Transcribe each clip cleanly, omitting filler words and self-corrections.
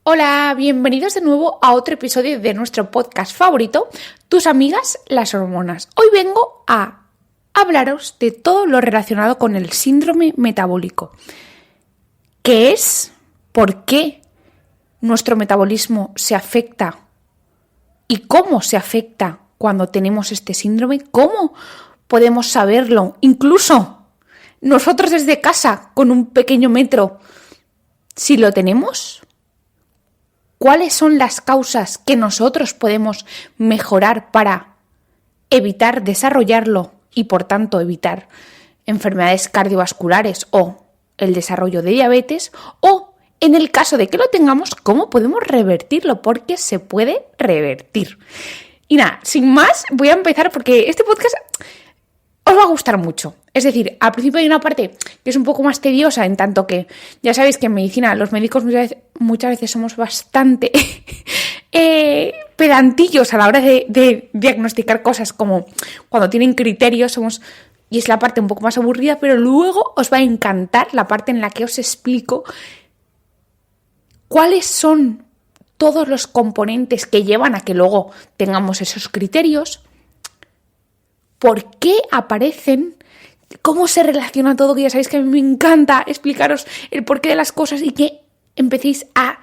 Hola, bienvenidos de nuevo a otro episodio de nuestro podcast favorito, Tus amigas las hormonas. Hoy vengo a hablaros de todo lo relacionado con el síndrome metabólico. ¿Qué es? ¿Por qué nuestro metabolismo se afecta? ¿Y cómo se afecta cuando tenemos este síndrome? ¿Cómo podemos saberlo? Incluso nosotros desde casa, con un pequeño metro, si lo tenemos. ¿Cuáles son las causas que nosotros podemos mejorar para evitar desarrollarlo y por tanto evitar enfermedades cardiovasculares o el desarrollo de diabetes? O en el caso de que lo tengamos, ¿cómo podemos revertirlo? Porque se puede revertir. Y nada, sin más, voy a empezar porque este podcast os va a gustar mucho. Es decir, al principio hay una parte que es un poco más tediosa, en tanto que ya sabéis que en medicina los médicos muchas veces somos bastante pedantillos a la hora de diagnosticar cosas, como cuando tienen criterios y es la parte un poco más aburrida, pero luego os va a encantar la parte en la que os explico cuáles son todos los componentes que llevan a que luego tengamos esos criterios, por qué aparecen, cómo se relaciona todo, que ya sabéis que a mí me encanta explicaros el porqué de las cosas y que empecéis a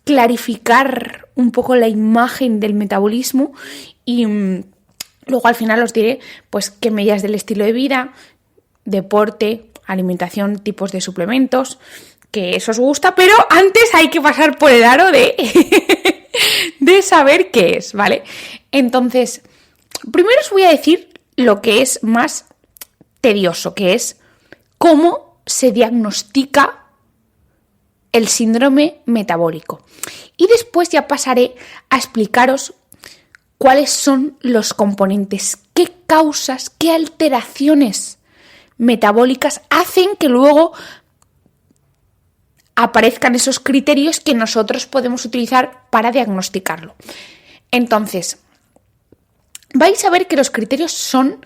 clarificar un poco la imagen del metabolismo. Y luego al final os diré pues qué medidas del estilo de vida, deporte, alimentación, tipos de suplementos, que eso os gusta, pero antes hay que pasar por el aro de saber qué es, ¿vale? Entonces, primero os voy a decir lo que es más tedioso, que es cómo se diagnostica el síndrome metabólico. Y después ya pasaré a explicaros cuáles son los componentes, qué causas, qué alteraciones metabólicas hacen que luego aparezcan esos criterios que nosotros podemos utilizar para diagnosticarlo. Entonces, vais a ver que los criterios son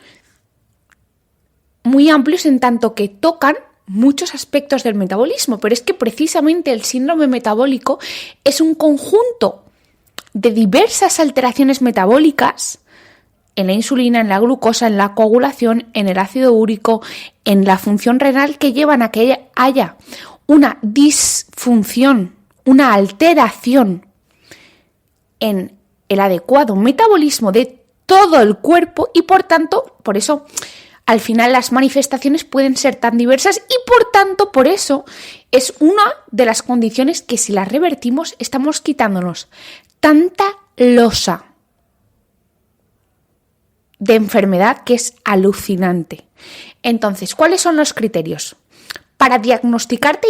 muy amplios en tanto que tocan muchos aspectos del metabolismo, pero es que precisamente el síndrome metabólico es un conjunto de diversas alteraciones metabólicas en la insulina, en la glucosa, en la coagulación, en el ácido úrico, en la función renal, que llevan a que haya una disfunción, una alteración en el adecuado metabolismo de todo el cuerpo y por tanto, por eso al final las manifestaciones pueden ser tan diversas y por tanto por eso es una de las condiciones que si las revertimos estamos quitándonos tanta losa de enfermedad que es alucinante. Entonces, ¿cuáles son los criterios? Para diagnosticarte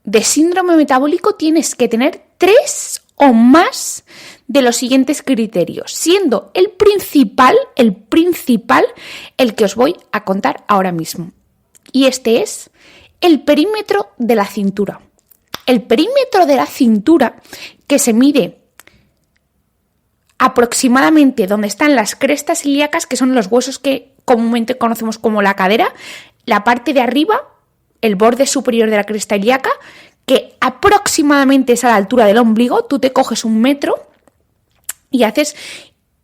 de síndrome metabólico tienes que tener 3 o más de los siguientes criterios, siendo el principal el que os voy a contar ahora mismo. Y este es el perímetro de la cintura. El perímetro de la cintura, que se mide aproximadamente donde están las crestas ilíacas, que son los huesos que comúnmente conocemos como la cadera, la parte de arriba, el borde superior de la cresta ilíaca, que aproximadamente es a la altura del ombligo. Tú te coges un metro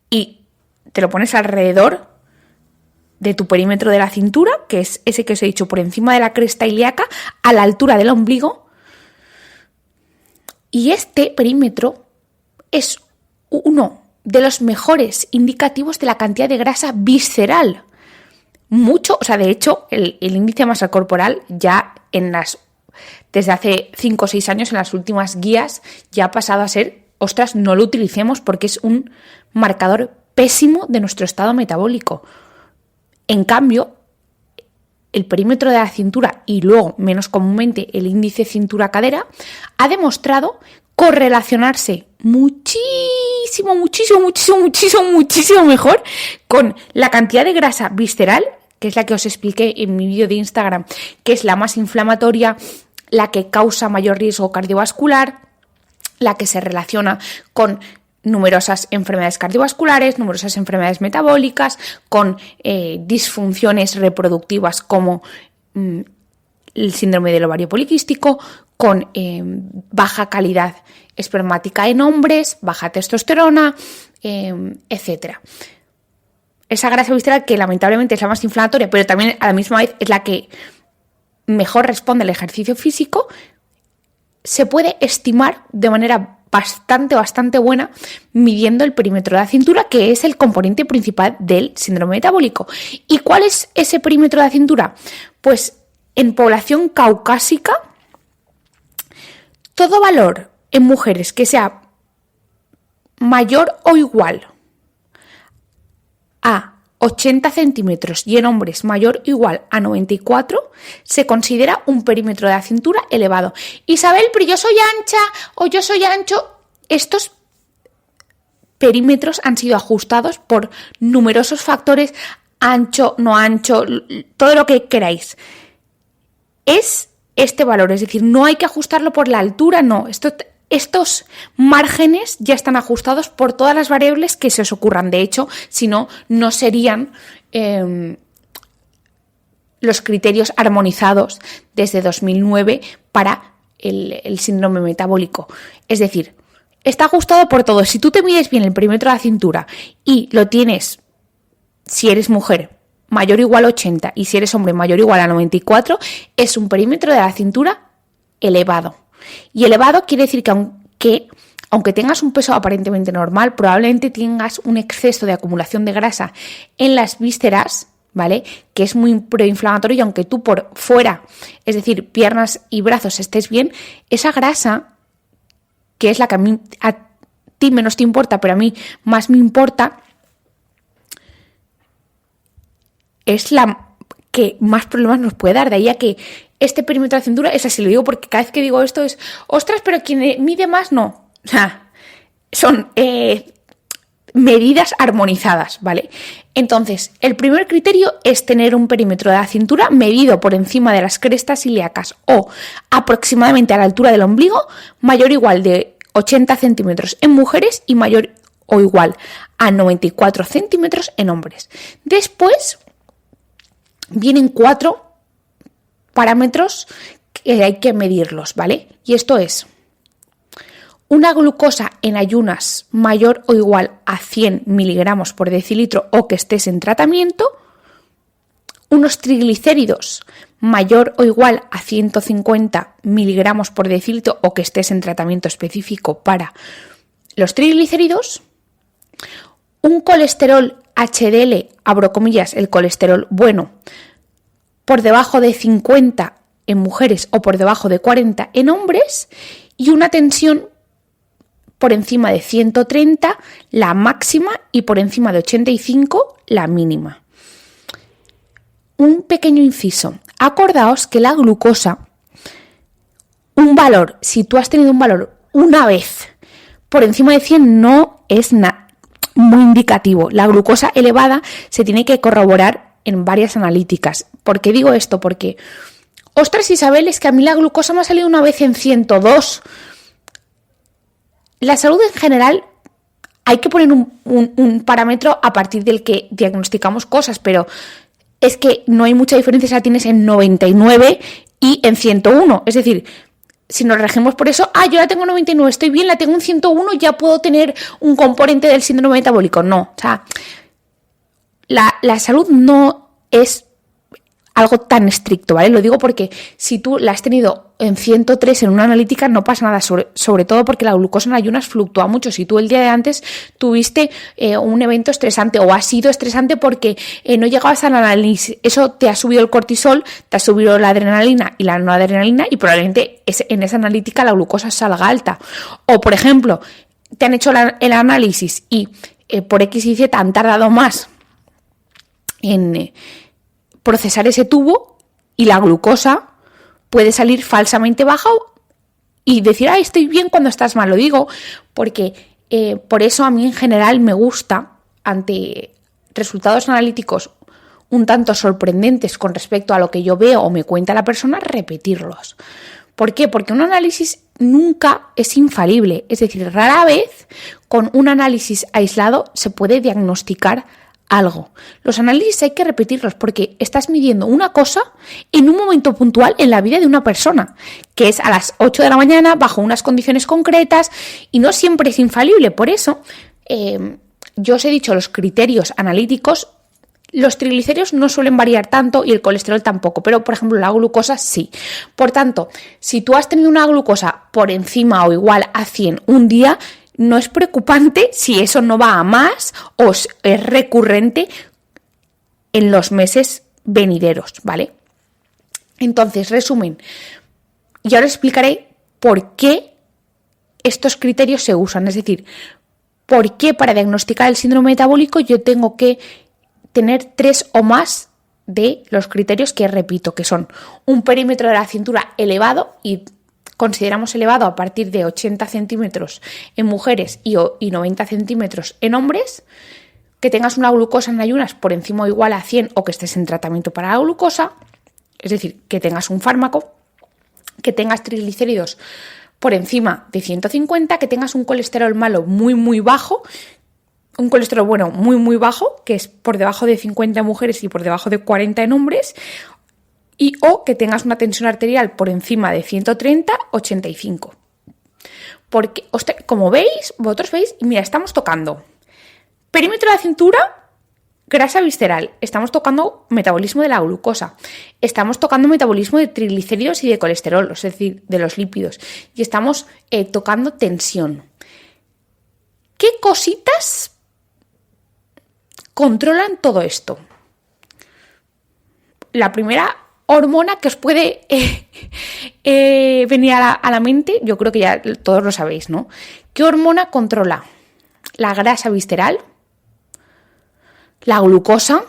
y te lo pones alrededor de tu perímetro de la cintura, que es ese que os he dicho, por encima de la cresta ilíaca, a la altura del ombligo. Y este perímetro es uno de los mejores indicativos de la cantidad de grasa visceral. De hecho, el índice de masa corporal ya desde hace 5 o 6 años en las últimas guías ya ha pasado a ser, no lo utilicemos porque es un marcador pésimo de nuestro estado metabólico. En cambio, el perímetro de la cintura y luego, menos comúnmente, el índice cintura-cadera ha demostrado correlacionarse muchísimo mejor con la cantidad de grasa visceral, que es la que os expliqué en mi vídeo de Instagram, que es la más inflamatoria, la que causa mayor riesgo cardiovascular, la que se relaciona con numerosas enfermedades cardiovasculares, numerosas enfermedades metabólicas, con disfunciones reproductivas como el síndrome del ovario poliquístico, con baja calidad espermática en hombres, baja testosterona, etc. Esa grasa visceral que lamentablemente es la más inflamatoria, pero también a la misma vez es la que mejor responde al ejercicio físico, se puede estimar de manera bastante buena midiendo el perímetro de la cintura, que es el componente principal del síndrome metabólico. ¿Y cuál es ese perímetro de la cintura? Pues en población caucásica, todo valor en mujeres que sea mayor o igual a 80 centímetros y en hombres mayor o igual a 94 se considera un perímetro de la cintura elevado. Isabel, pero yo soy ancha o yo soy ancho. Estos perímetros han sido ajustados por numerosos factores, ancho, no ancho, todo lo que queráis. Es este valor, es decir, no hay que ajustarlo por la altura, no. Estos márgenes ya están ajustados por todas las variables que se os ocurran. De hecho, si no, no serían los criterios armonizados desde 2009 para el síndrome metabólico. Es decir, está ajustado por todo. Si tú te mides bien el perímetro de la cintura y lo tienes, si eres mujer, mayor o igual a 80 y si eres hombre, mayor o igual a 94, es un perímetro de la cintura elevado. Y elevado quiere decir que aunque tengas un peso aparentemente normal, probablemente tengas un exceso de acumulación de grasa en las vísceras, ¿vale? Que es muy proinflamatorio y aunque tú por fuera, es decir, piernas y brazos estés bien, esa grasa, que es la que a ti menos te importa, pero a mí más me importa, es la que más problemas nos puede dar. De ahí a que este perímetro de cintura es así, lo digo porque cada vez que digo esto es, ostras, pero quien mide más, no. O sea, son medidas armonizadas, ¿vale? Entonces, el primer criterio es tener un perímetro de la cintura medido por encima de las crestas ilíacas o aproximadamente a la altura del ombligo, mayor o igual de 80 centímetros en mujeres y mayor o igual a 94 centímetros en hombres. Después vienen 4 parámetros que hay que medirlos, ¿vale? Y esto es una glucosa en ayunas mayor o igual a 100 miligramos por decilitro o que estés en tratamiento, unos triglicéridos mayor o igual a 150 miligramos por decilitro o que estés en tratamiento específico para los triglicéridos, un colesterol HDL, abro comillas, el colesterol bueno, por debajo de 50 en mujeres o por debajo de 40 en hombres y una tensión por encima de 130 la máxima y por encima de 85 la mínima. Un pequeño inciso. Acordaos que la glucosa, un valor, si tú has tenido un valor una vez por encima de 100 no es muy indicativo. La glucosa elevada se tiene que corroborar en varias analíticas. ¿Por qué digo esto? Porque, ostras, Isabel, es que a mí la glucosa me ha salido una vez en 102. La salud en general hay que poner un parámetro a partir del que diagnosticamos cosas, pero es que no hay mucha diferencia si la tienes en 99 y en 101. Es decir, si nos regimos por eso, yo la tengo en 99, estoy bien, la tengo en 101, ya puedo tener un componente del síndrome metabólico. No, o sea, la salud no es algo tan estricto, ¿vale? Lo digo porque si tú la has tenido en 103 en una analítica no pasa nada, sobre todo porque la glucosa en ayunas fluctúa mucho. Si tú el día de antes tuviste un evento estresante o ha sido estresante porque no llegabas al análisis, eso te ha subido el cortisol, te ha subido la adrenalina y la noradrenalina y probablemente en esa analítica la glucosa salga alta. O, por ejemplo, te han hecho el análisis y por X y Z han tardado más en procesar ese tubo y la glucosa puede salir falsamente baja y decir, estoy bien cuando estás mal. Lo digo porque por eso a mí en general me gusta, ante resultados analíticos un tanto sorprendentes con respecto a lo que yo veo o me cuenta la persona, repetirlos. ¿Por qué? Porque un análisis nunca es infalible. Es decir, rara vez con un análisis aislado se puede diagnosticar algo. Los análisis hay que repetirlos porque estás midiendo una cosa en un momento puntual en la vida de una persona, que es a las 8 de la mañana, bajo unas condiciones concretas, y no siempre es infalible. Por eso, yo os he dicho los criterios analíticos. Los triglicéridos no suelen variar tanto y el colesterol tampoco, pero por ejemplo la glucosa sí. Por tanto, si tú has tenido una glucosa por encima o igual a 100 un día, no es preocupante si eso no va a más o es recurrente en los meses venideros, ¿vale? Entonces, resumen, y ahora explicaré por qué estos criterios se usan, es decir, por qué para diagnosticar el síndrome metabólico yo tengo que tener 3 o más de los criterios que repito, que son un perímetro de la cintura elevado, y consideramos elevado a partir de 80 centímetros en mujeres y 90 centímetros en hombres, que tengas una glucosa en ayunas por encima o igual a 100 o que estés en tratamiento para la glucosa, es decir, que tengas un fármaco, que tengas triglicéridos por encima de 150, que tengas un colesterol malo muy, muy bajo, un colesterol bueno muy, muy bajo, que es por debajo de 50 en mujeres y por debajo de 40 en hombres, o que tengas una tensión arterial por encima de 130-85. Porque, como veis, vosotros veis, y mira, estamos tocando perímetro de la cintura, grasa visceral, estamos tocando metabolismo de la glucosa, estamos tocando metabolismo de triglicéridos y de colesterol, es decir, de los lípidos, y estamos tocando tensión. ¿Qué cositas controlan todo esto? La primera hormona que os puede venir a la mente, yo creo que ya todos lo sabéis, ¿no? ¿Qué hormona controla la grasa visceral, la glucosa,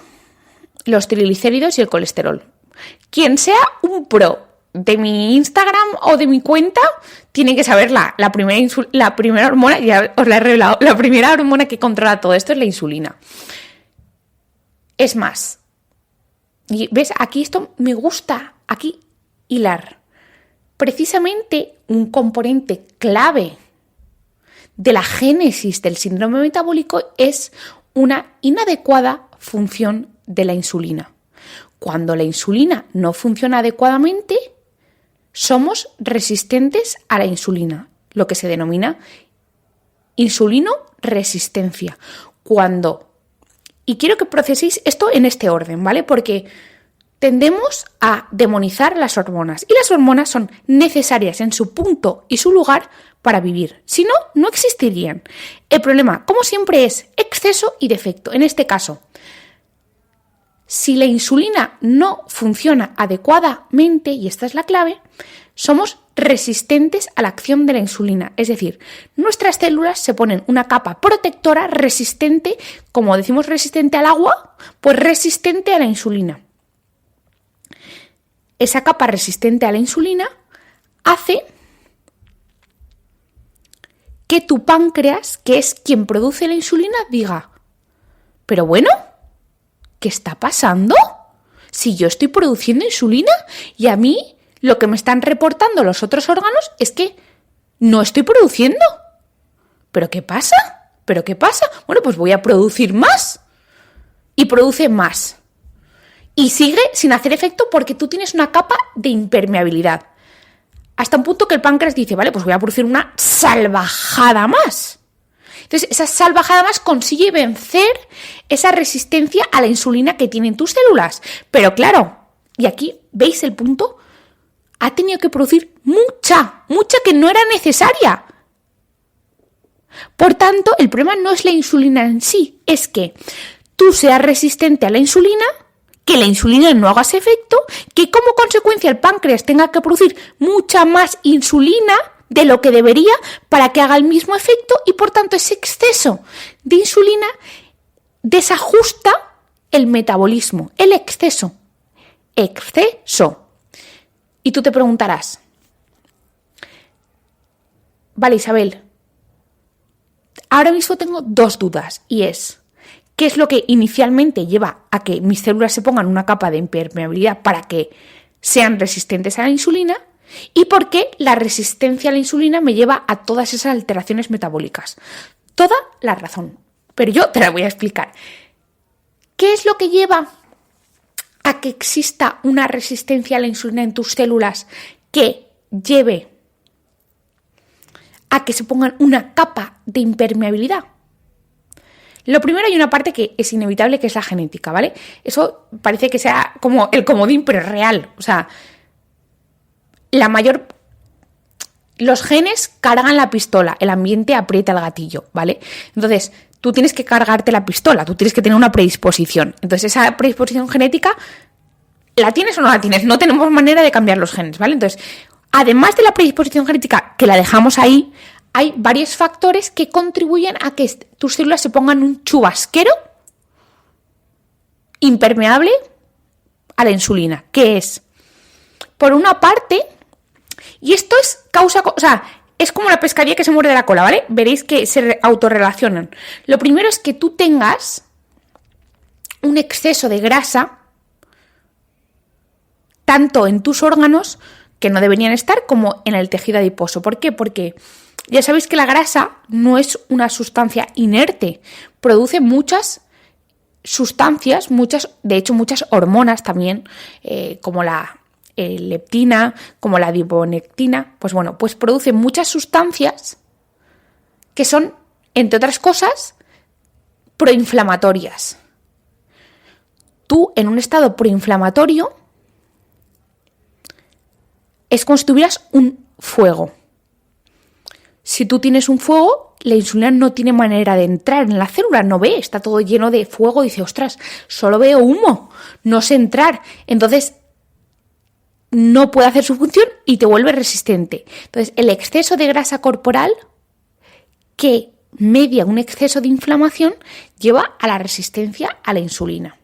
los triglicéridos y el colesterol? Quien sea un pro de mi Instagram o de mi cuenta tiene que saber la primera hormona, ya os la he revelado, la primera hormona que controla todo esto es la insulina. Es más, y ves, aquí esto me gusta, aquí hilar. Precisamente un componente clave de la génesis del síndrome metabólico es una inadecuada función de la insulina. Cuando la insulina no funciona adecuadamente, somos resistentes a la insulina, lo que se denomina insulinoresistencia. Y quiero que proceséis esto en este orden, ¿vale? Porque tendemos a demonizar las hormonas y las hormonas son necesarias en su punto y su lugar para vivir. Si no, no existirían. El problema, como siempre, es exceso y defecto. En este caso, si la insulina no funciona adecuadamente, y esta es la clave, somos resistentes a la acción de la insulina. Es decir, nuestras células se ponen una capa protectora resistente, como decimos resistente al agua, pues resistente a la insulina. Esa capa resistente a la insulina hace que tu páncreas, que es quien produce la insulina, diga: pero bueno, ¿qué está pasando? Si yo estoy produciendo insulina y a mí lo que me están reportando los otros órganos es que no estoy produciendo. ¿Pero qué pasa? ¿Pero qué pasa? Bueno, pues voy a producir más. Y produce más. Y sigue sin hacer efecto porque tú tienes una capa de impermeabilidad. Hasta un punto que el páncreas dice: vale, pues voy a producir una salvajada más. Entonces, esa salvajada más consigue vencer esa resistencia a la insulina que tienen tus células. Pero claro, y aquí veis el punto, ha tenido que producir mucha que no era necesaria. Por tanto, el problema no es la insulina en sí, es que tú seas resistente a la insulina, que la insulina no haga ese efecto, que como consecuencia el páncreas tenga que producir mucha más insulina de lo que debería para que haga el mismo efecto, y por tanto ese exceso de insulina desajusta el metabolismo, el exceso. Y tú te preguntarás: vale, Isabel, ahora mismo tengo 2 dudas, y es: ¿qué es lo que inicialmente lleva a que mis células se pongan una capa de impermeabilidad para que sean resistentes a la insulina? ¿Y por qué la resistencia a la insulina me lleva a todas esas alteraciones metabólicas? Toda la razón, pero yo te la voy a explicar. ¿Qué es lo que lleva a que exista una resistencia a la insulina en tus células que lleve a que se pongan una capa de impermeabilidad? Lo primero, hay una parte que es inevitable, que es la genética, ¿vale? Eso parece que sea como el comodín, pero es real. O sea, los genes cargan la pistola, el ambiente aprieta el gatillo, ¿vale? Entonces, tú tienes que cargarte la pistola, tú tienes que tener una predisposición. Entonces, esa predisposición genética, ¿la tienes o no la tienes? No tenemos manera de cambiar los genes, ¿vale? Entonces, además de la predisposición genética, que la dejamos ahí, hay varios factores que contribuyen a que tus células se pongan un chubasquero impermeable a la insulina, que es, por una parte, y esto es es como la pescadilla que se muerde la cola, ¿vale? Veréis que se autorrelacionan. Lo primero es que tú tengas un exceso de grasa, tanto en tus órganos, que no deberían estar, como en el tejido adiposo. ¿Por qué? Porque ya sabéis que la grasa no es una sustancia inerte, produce muchas sustancias, de hecho muchas hormonas también, como la leptina, como la adiponectina, pues produce muchas sustancias que son, entre otras cosas, proinflamatorias. Tú, en un estado proinflamatorio, es como si tuvieras un fuego. Si tú tienes un fuego, la insulina no tiene manera de entrar en la célula, no ve, está todo lleno de fuego, dice, ostras, solo veo humo, no sé entrar. Entonces, no puede hacer su función y te vuelve resistente. Entonces, el exceso de grasa corporal que media un exceso de inflamación lleva a la resistencia a la insulina.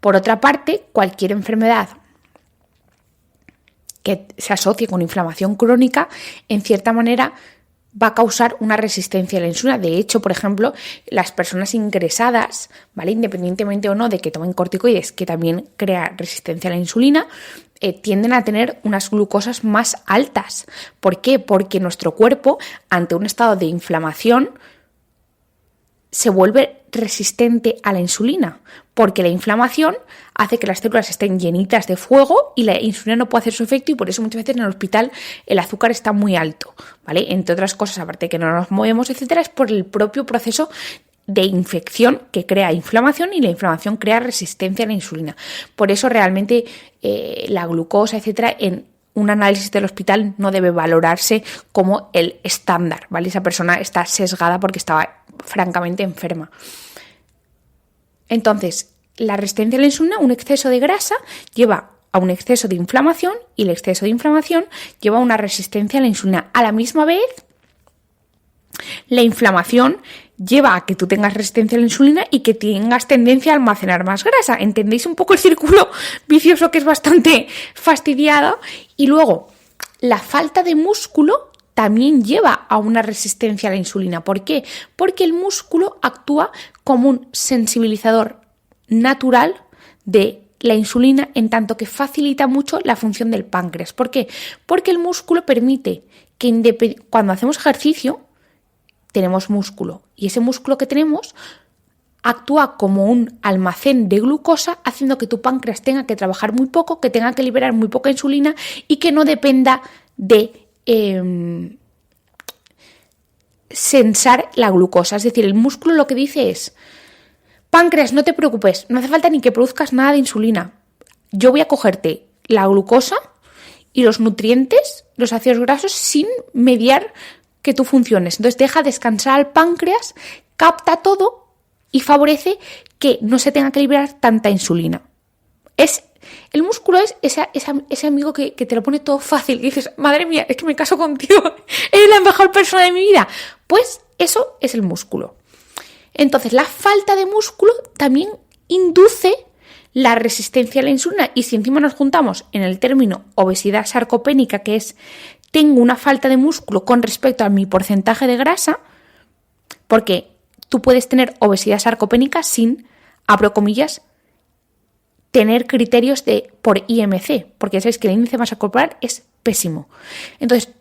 Por otra parte, cualquier enfermedad que se asocie con inflamación crónica, en cierta manera, va a causar una resistencia a la insulina. De hecho, por ejemplo, las personas ingresadas, ¿vale? Independientemente o no de que tomen corticoides, que también crea resistencia a la insulina, tienden a tener unas glucosas más altas. ¿Por qué? Porque nuestro cuerpo, ante un estado de inflamación, se vuelve resistente a la insulina, porque la inflamación hace que las células estén llenitas de fuego y la insulina no puede hacer su efecto, y por eso muchas veces en el hospital el azúcar está muy alto, ¿vale? Entre otras cosas, aparte de que no nos movemos, etcétera, es por el propio proceso de infección que crea inflamación, y la inflamación crea resistencia a la insulina. Por eso realmente la glucosa, etcétera, en un análisis del hospital no debe valorarse como el estándar, ¿vale? Esa persona está sesgada porque estaba francamente enferma. Entonces, la resistencia a la insulina, un exceso de grasa, lleva a un exceso de inflamación, y el exceso de inflamación lleva a una resistencia a la insulina. A la misma vez, la inflamación lleva a que tú tengas resistencia a la insulina y que tengas tendencia a almacenar más grasa. ¿Entendéis un poco el círculo vicioso que es bastante fastidiado? Y luego, la falta de músculo también lleva a una resistencia a la insulina. ¿Por qué? Porque el músculo actúa como un sensibilizador natural de la insulina, en tanto que facilita mucho la función del páncreas. ¿Por qué? Porque el músculo permite que cuando hacemos ejercicio tenemos músculo, y ese músculo que tenemos actúa como un almacén de glucosa, haciendo que tu páncreas tenga que trabajar muy poco, que tenga que liberar muy poca insulina y que no dependa de sensar la glucosa. Es decir, el músculo lo que dice es: páncreas, no te preocupes, no hace falta ni que produzcas nada de insulina. Yo voy a cogerte la glucosa y los nutrientes, los ácidos grasos, sin mediar que tú funciones. Entonces deja descansar al páncreas, capta todo y favorece que no se tenga que liberar tanta insulina. El músculo es ese amigo que te lo pone todo fácil, que dices, madre mía, es que me caso contigo, eres la mejor persona de mi vida. Pues eso es el músculo. Entonces, la falta de músculo también induce la resistencia a la insulina, y si encima nos juntamos en el término obesidad sarcopénica, que es tengo una falta de músculo con respecto a mi porcentaje de grasa, porque tú puedes tener obesidad sarcopénica sin, abro comillas, tener criterios por IMC, porque ya sabéis que el índice de masa corporal es pésimo. Entonces,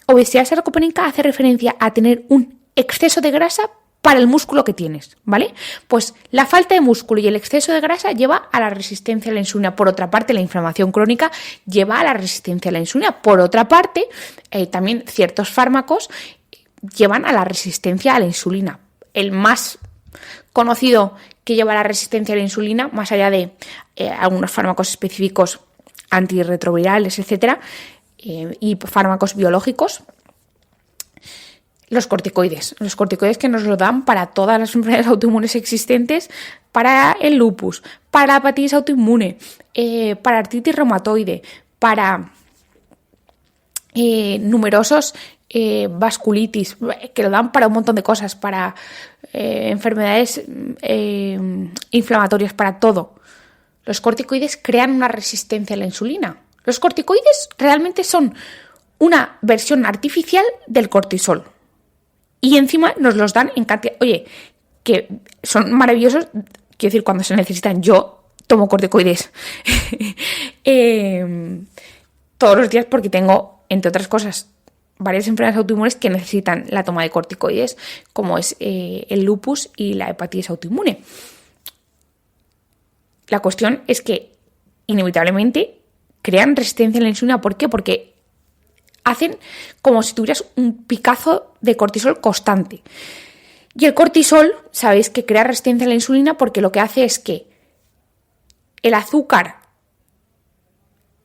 obesidad sarcopénica hace referencia a tener un exceso de grasa, para el músculo que tienes, ¿vale? Pues la falta de músculo y el exceso de grasa lleva a la resistencia a la insulina. Por otra parte, la inflamación crónica lleva a la resistencia a la insulina. Por otra parte, también ciertos fármacos llevan a la resistencia a la insulina. El más conocido que lleva a la resistencia a la insulina, más allá de algunos fármacos específicos antirretrovirales, etcétera, y fármacos biológicos, los corticoides que nos lo dan para todas las enfermedades autoinmunes existentes, para el lupus, para la hepatitis autoinmune, para artritis reumatoide, para numerosos vasculitis, que lo dan para un montón de cosas, para enfermedades inflamatorias, para todo. Los corticoides crean una resistencia a la insulina. Los corticoides realmente son una versión artificial del cortisol. Y encima nos los dan en cantidad. Oye, que son maravillosos. Quiero decir, cuando se necesitan, yo tomo corticoides todos los días porque tengo, entre otras cosas, varias enfermedades autoinmunes que necesitan la toma de corticoides, como es el lupus y la hepatitis autoinmune. La cuestión es que, inevitablemente, crean resistencia a la insulina. ¿Por qué? Porque hacen como si tuvieras un picazo de cortisol constante. Y el cortisol, sabéis que crea resistencia a la insulina porque lo que hace es que el azúcar,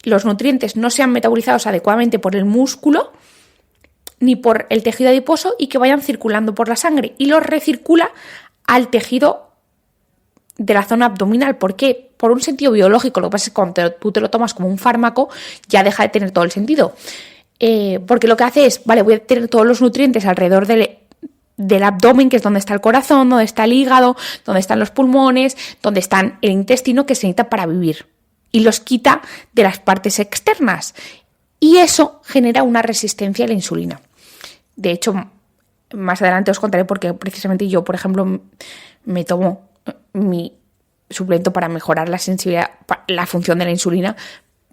los nutrientes no sean metabolizados adecuadamente por el músculo ni por el tejido adiposo y que vayan circulando por la sangre y los recircula al tejido de la zona abdominal. ¿Por qué? Por un sentido biológico. Lo que pasa es que cuando tú te lo tomas como un fármaco ya deja de tener todo el sentido. Porque lo que hace es, vale, voy a tener todos los nutrientes alrededor del abdomen, que es donde está el corazón, donde está el hígado, donde están los pulmones, donde está el intestino que se necesita para vivir. Y los quita de las partes externas. Y eso genera una resistencia a la insulina. De hecho, más adelante os contaré porque precisamente yo, por ejemplo, me tomo mi suplemento para mejorar la sensibilidad, la función de la insulina.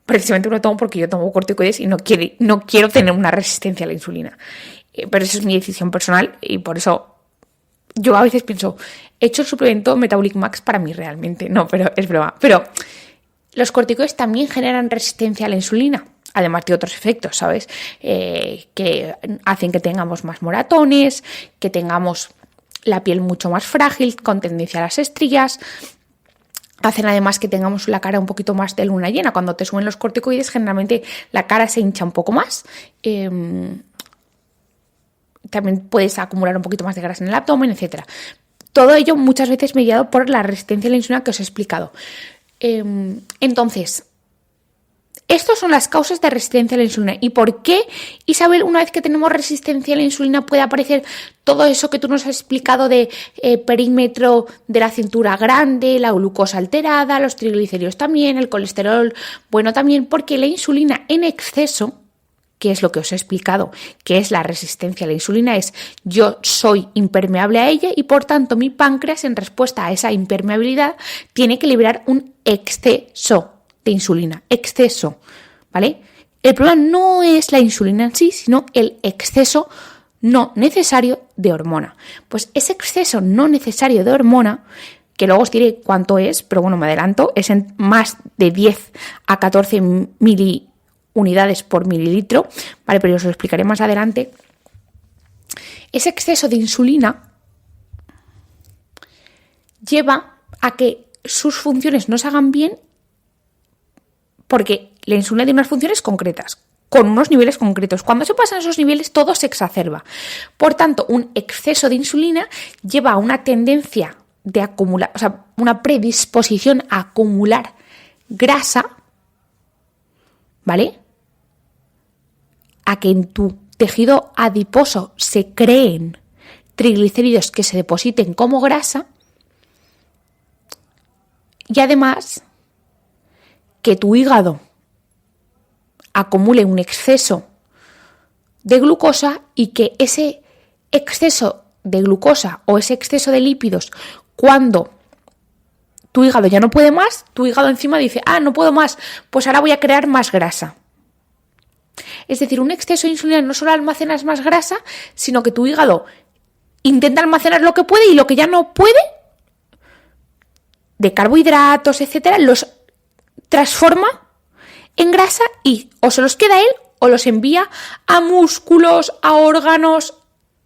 Precisamente me lo tomo porque yo tomo corticoides y no quiero tener una resistencia a la insulina. Pero esa es mi decisión personal y por eso yo a veces pienso, he hecho el suplemento Metabolic Max para mí realmente. No, pero es broma. Pero los corticoides también generan resistencia a la insulina, además de otros efectos, ¿sabes? Que hacen que tengamos más moratones, que tengamos la piel mucho más frágil, con tendencia a las estrías. Hacen además que tengamos la cara un poquito más de luna llena. Cuando te suben los corticoides, generalmente la cara se hincha un poco más. También puedes acumular un poquito más de grasa en el abdomen, etc. Todo ello muchas veces mediado por la resistencia a la insulina que os he explicado. Entonces, estas son las causas de resistencia a la insulina. ¿Y por qué, Isabel, una vez que tenemos resistencia a la insulina puede aparecer todo eso que tú nos has explicado de perímetro de la cintura grande, la glucosa alterada, los triglicéridos también, el colesterol bueno también? Porque la insulina en exceso, que es lo que os he explicado, que es la resistencia a la insulina, es yo soy impermeable a ella y por tanto mi páncreas en respuesta a esa impermeabilidad tiene que liberar un exceso de insulina, exceso, ¿vale? El problema no es la insulina en sí, sino el exceso no necesario de hormona. Pues ese exceso no necesario de hormona, que luego os diré cuánto es, pero bueno, me adelanto, es en más de 10 a 14 miliunidades por mililitro, ¿vale? Pero os lo explicaré más adelante. Ese exceso de insulina lleva a que sus funciones no se hagan bien porque la insulina tiene unas funciones concretas, con unos niveles concretos. Cuando se pasan esos niveles, todo se exacerba. Por tanto, un exceso de insulina lleva a una tendencia de acumular, o sea, una predisposición a acumular grasa, ¿vale? A que en tu tejido adiposo se creen triglicéridos que se depositen como grasa y además que tu hígado acumule un exceso de glucosa y que ese exceso de glucosa o ese exceso de lípidos, cuando tu hígado ya no puede más, tu hígado encima dice, no puedo más, pues ahora voy a crear más grasa. Es decir, un exceso de insulina no solo almacenas más grasa, sino que tu hígado intenta almacenar lo que puede y lo que ya no puede, de carbohidratos, etcétera, los transforma en grasa y o se los queda él o los envía a músculos, a órganos,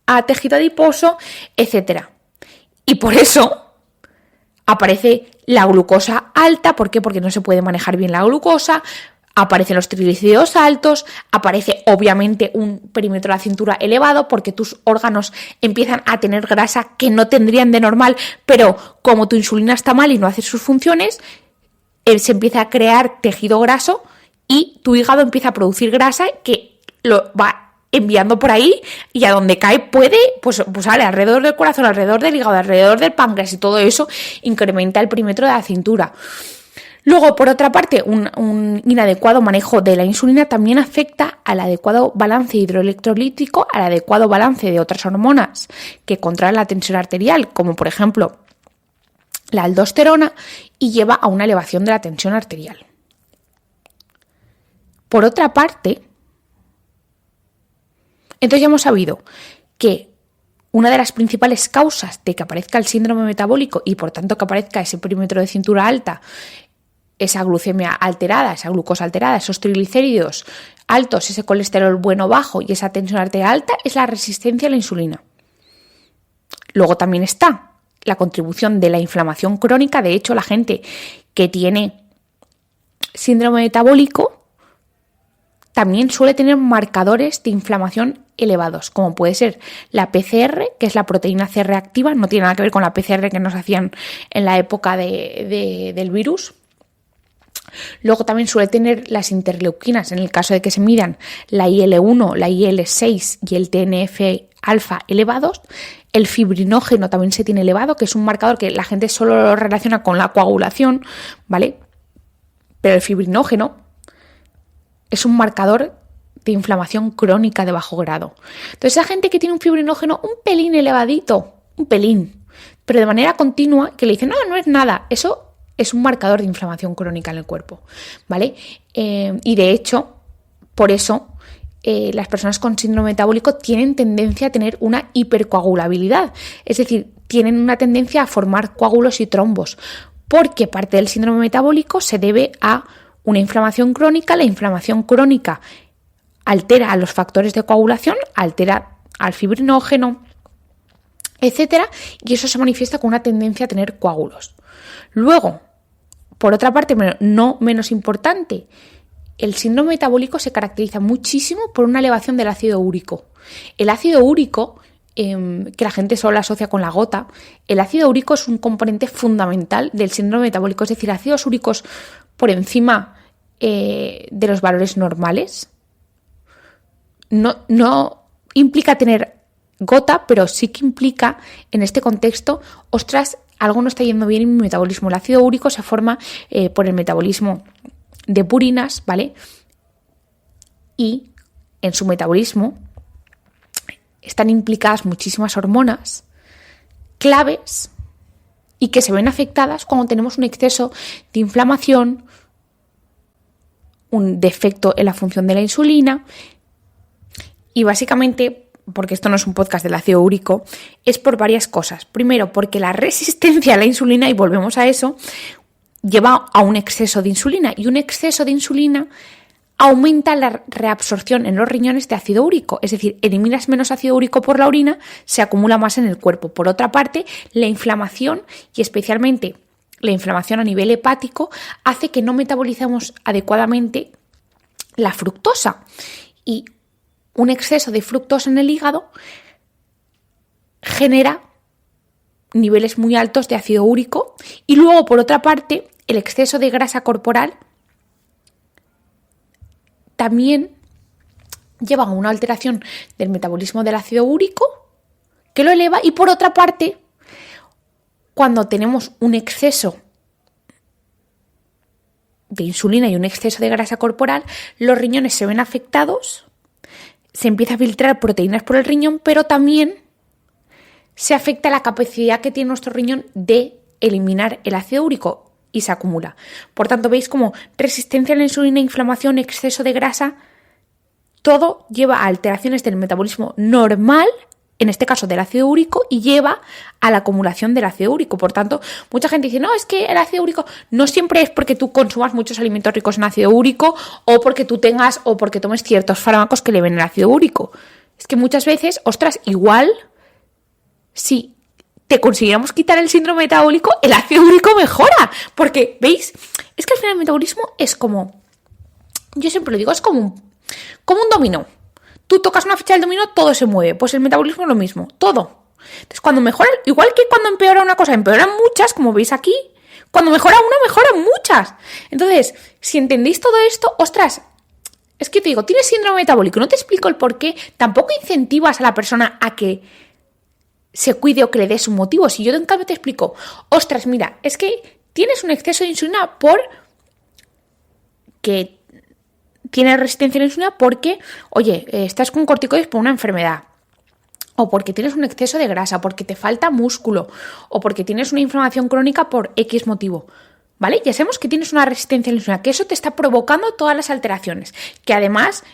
a tejido adiposo, etcétera. Y por eso aparece la glucosa alta. ¿Por qué? Porque no se puede manejar bien la glucosa. Aparecen los triglicéridos altos, aparece obviamente un perímetro de la cintura elevado porque tus órganos empiezan a tener grasa que no tendrían de normal, pero como tu insulina está mal y no hace sus funciones, se empieza a crear tejido graso y tu hígado empieza a producir grasa que lo va enviando por ahí y a donde cae puede, pues sale alrededor del corazón, alrededor del hígado, alrededor del páncreas y todo eso incrementa el perímetro de la cintura. Luego, por otra parte, un inadecuado manejo de la insulina también afecta al adecuado balance hidroelectrolítico, al adecuado balance de otras hormonas que controlan la tensión arterial, como por ejemplo la aldosterona, y lleva a una elevación de la tensión arterial. Por otra parte, entonces ya hemos sabido que una de las principales causas de que aparezca el síndrome metabólico y por tanto que aparezca ese perímetro de cintura alta, esa glucemia alterada, esa glucosa alterada, esos triglicéridos altos, ese colesterol bueno bajo y esa tensión arterial alta es la resistencia a la insulina. Luego también está la contribución de la inflamación crónica. De hecho, la gente que tiene síndrome metabólico también suele tener marcadores de inflamación elevados, como puede ser la PCR, que es la proteína C reactiva, no tiene nada que ver con la PCR que nos hacían en la época del virus. Luego también suele tener las interleuquinas, en el caso de que se midan la IL-1, la IL-6 y el TNF-alfa elevados. El fibrinógeno también se tiene elevado, que es un marcador que la gente solo lo relaciona con la coagulación, ¿vale? Pero el fibrinógeno es un marcador de inflamación crónica de bajo grado. Entonces, esa gente que tiene un fibrinógeno un pelín elevadito, un pelín, pero de manera continua, que le dicen, no es nada, eso es un marcador de inflamación crónica en el cuerpo, ¿vale? Y de hecho, por eso, las personas con síndrome metabólico tienen tendencia a tener una hipercoagulabilidad, es decir, tienen una tendencia a formar coágulos y trombos, porque parte del síndrome metabólico se debe a una inflamación crónica. La inflamación crónica altera a los factores de coagulación, altera al fibrinógeno, etcétera, y eso se manifiesta con una tendencia a tener coágulos. Luego, por otra parte, no menos importante, el síndrome metabólico se caracteriza muchísimo por una elevación del ácido úrico. El ácido úrico, que la gente solo asocia con la gota, el ácido úrico es un componente fundamental del síndrome metabólico, es decir, ácidos úricos por encima de los valores normales. No implica tener gota, pero sí que implica en este contexto, ostras, algo no está yendo bien en mi metabolismo. El ácido úrico se forma por el metabolismo de purinas, ¿vale? Y en su metabolismo están implicadas muchísimas hormonas claves y que se ven afectadas cuando tenemos un exceso de inflamación, un defecto en la función de la insulina y básicamente, porque esto no es un podcast del ácido úrico, es por varias cosas. Primero, porque la resistencia a la insulina, y volvemos a eso, lleva a un exceso de insulina. Y un exceso de insulina aumenta la reabsorción en los riñones de ácido úrico. Es decir, eliminas menos ácido úrico por la orina, se acumula más en el cuerpo. Por otra parte, la inflamación, y especialmente la inflamación a nivel hepático, hace que no metabolicemos adecuadamente la fructosa. Y un exceso de fructosa en el hígado genera niveles muy altos de ácido úrico y luego, por otra parte, el exceso de grasa corporal también lleva a una alteración del metabolismo del ácido úrico que lo eleva y, por otra parte, cuando tenemos un exceso de insulina y un exceso de grasa corporal, los riñones se ven afectados. Se empieza a filtrar proteínas por el riñón, pero también se afecta la capacidad que tiene nuestro riñón de eliminar el ácido úrico y se acumula. Por tanto, veis como resistencia a la insulina, inflamación, exceso de grasa, todo lleva a alteraciones del metabolismo normal en este caso del ácido úrico, y lleva a la acumulación del ácido úrico. Por tanto, mucha gente dice, no, es que el ácido úrico no siempre es porque tú consumas muchos alimentos ricos en ácido úrico o porque tú tengas o porque tomes ciertos fármacos que eleven el ácido úrico. Es que muchas veces, ostras, igual si te consiguiéramos quitar el síndrome metabólico, el ácido úrico mejora. Porque, ¿veis? Es que al final el metabolismo es como, yo siempre lo digo, es como un dominó. Tú tocas una ficha del dominó, todo se mueve. Pues el metabolismo es lo mismo, todo. Entonces, cuando mejora, igual que cuando empeora una cosa, empeoran muchas, como veis aquí. Cuando mejora una, mejoran muchas. Entonces, si entendéis todo esto, ostras, es que te digo, tienes síndrome metabólico, no te explico el por qué, tampoco incentivas a la persona a que se cuide o que le des un motivo. Si yo en cambio te explico, ostras, mira, es que tienes un exceso de insulina porque tienes resistencia a la insulina porque, oye, estás con corticoides por una enfermedad, o porque tienes un exceso de grasa, porque te falta músculo, o porque tienes una inflamación crónica por X motivo, ¿vale? Ya sabemos que tienes una resistencia a la insulina, que eso te está provocando todas las alteraciones, que además,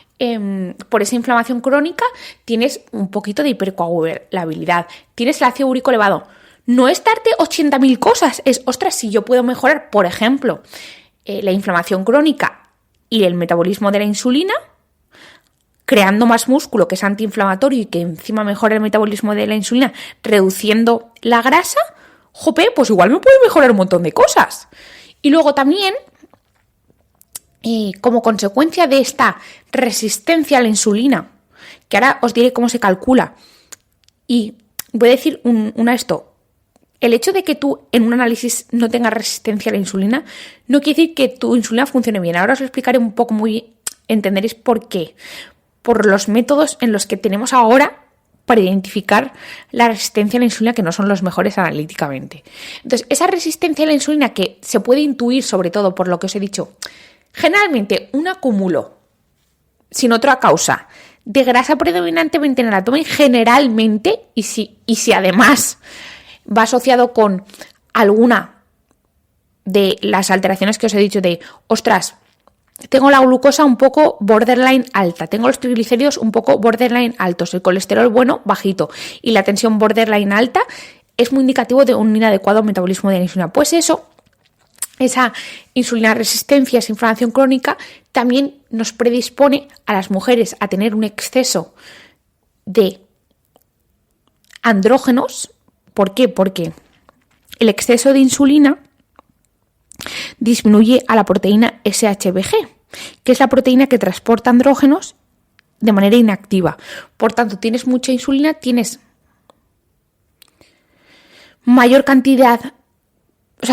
por esa inflamación crónica, tienes un poquito de hipercoagulabilidad, tienes el ácido úrico elevado. No es darte 80.000 cosas, es, ostras, si yo puedo mejorar, por ejemplo, la inflamación crónica y el metabolismo de la insulina, creando más músculo que es antiinflamatorio y que encima mejora el metabolismo de la insulina, reduciendo la grasa, jope, pues igual me puede mejorar un montón de cosas. Y luego también, como consecuencia de esta resistencia a la insulina, que ahora os diré cómo se calcula, y voy a decir esto. El hecho de que tú en un análisis no tengas resistencia a la insulina no quiere decir que tu insulina funcione bien. Ahora os lo explicaré un poco entenderéis por qué. Por los métodos en los que tenemos ahora para identificar la resistencia a la insulina, que no son los mejores analíticamente. Entonces, esa resistencia a la insulina que se puede intuir, sobre todo por lo que os he dicho, generalmente un acúmulo, sin otra causa, de grasa predominantemente en el abdomen, generalmente, y si además va asociado con alguna de las alteraciones que os he dicho de, ostras, tengo la glucosa un poco borderline alta, tengo los triglicéridos un poco borderline altos, el colesterol bueno, bajito, y la tensión borderline alta, es muy indicativo de un inadecuado metabolismo de la insulina. Pues esa insulina resistencia, esa inflamación crónica, también nos predispone a las mujeres a tener un exceso de andrógenos. ¿Por qué? Porque el exceso de insulina disminuye a la proteína SHBG, que es la proteína que transporta andrógenos de manera inactiva. Por tanto, tienes mucha insulina, tienes mayor cantidad,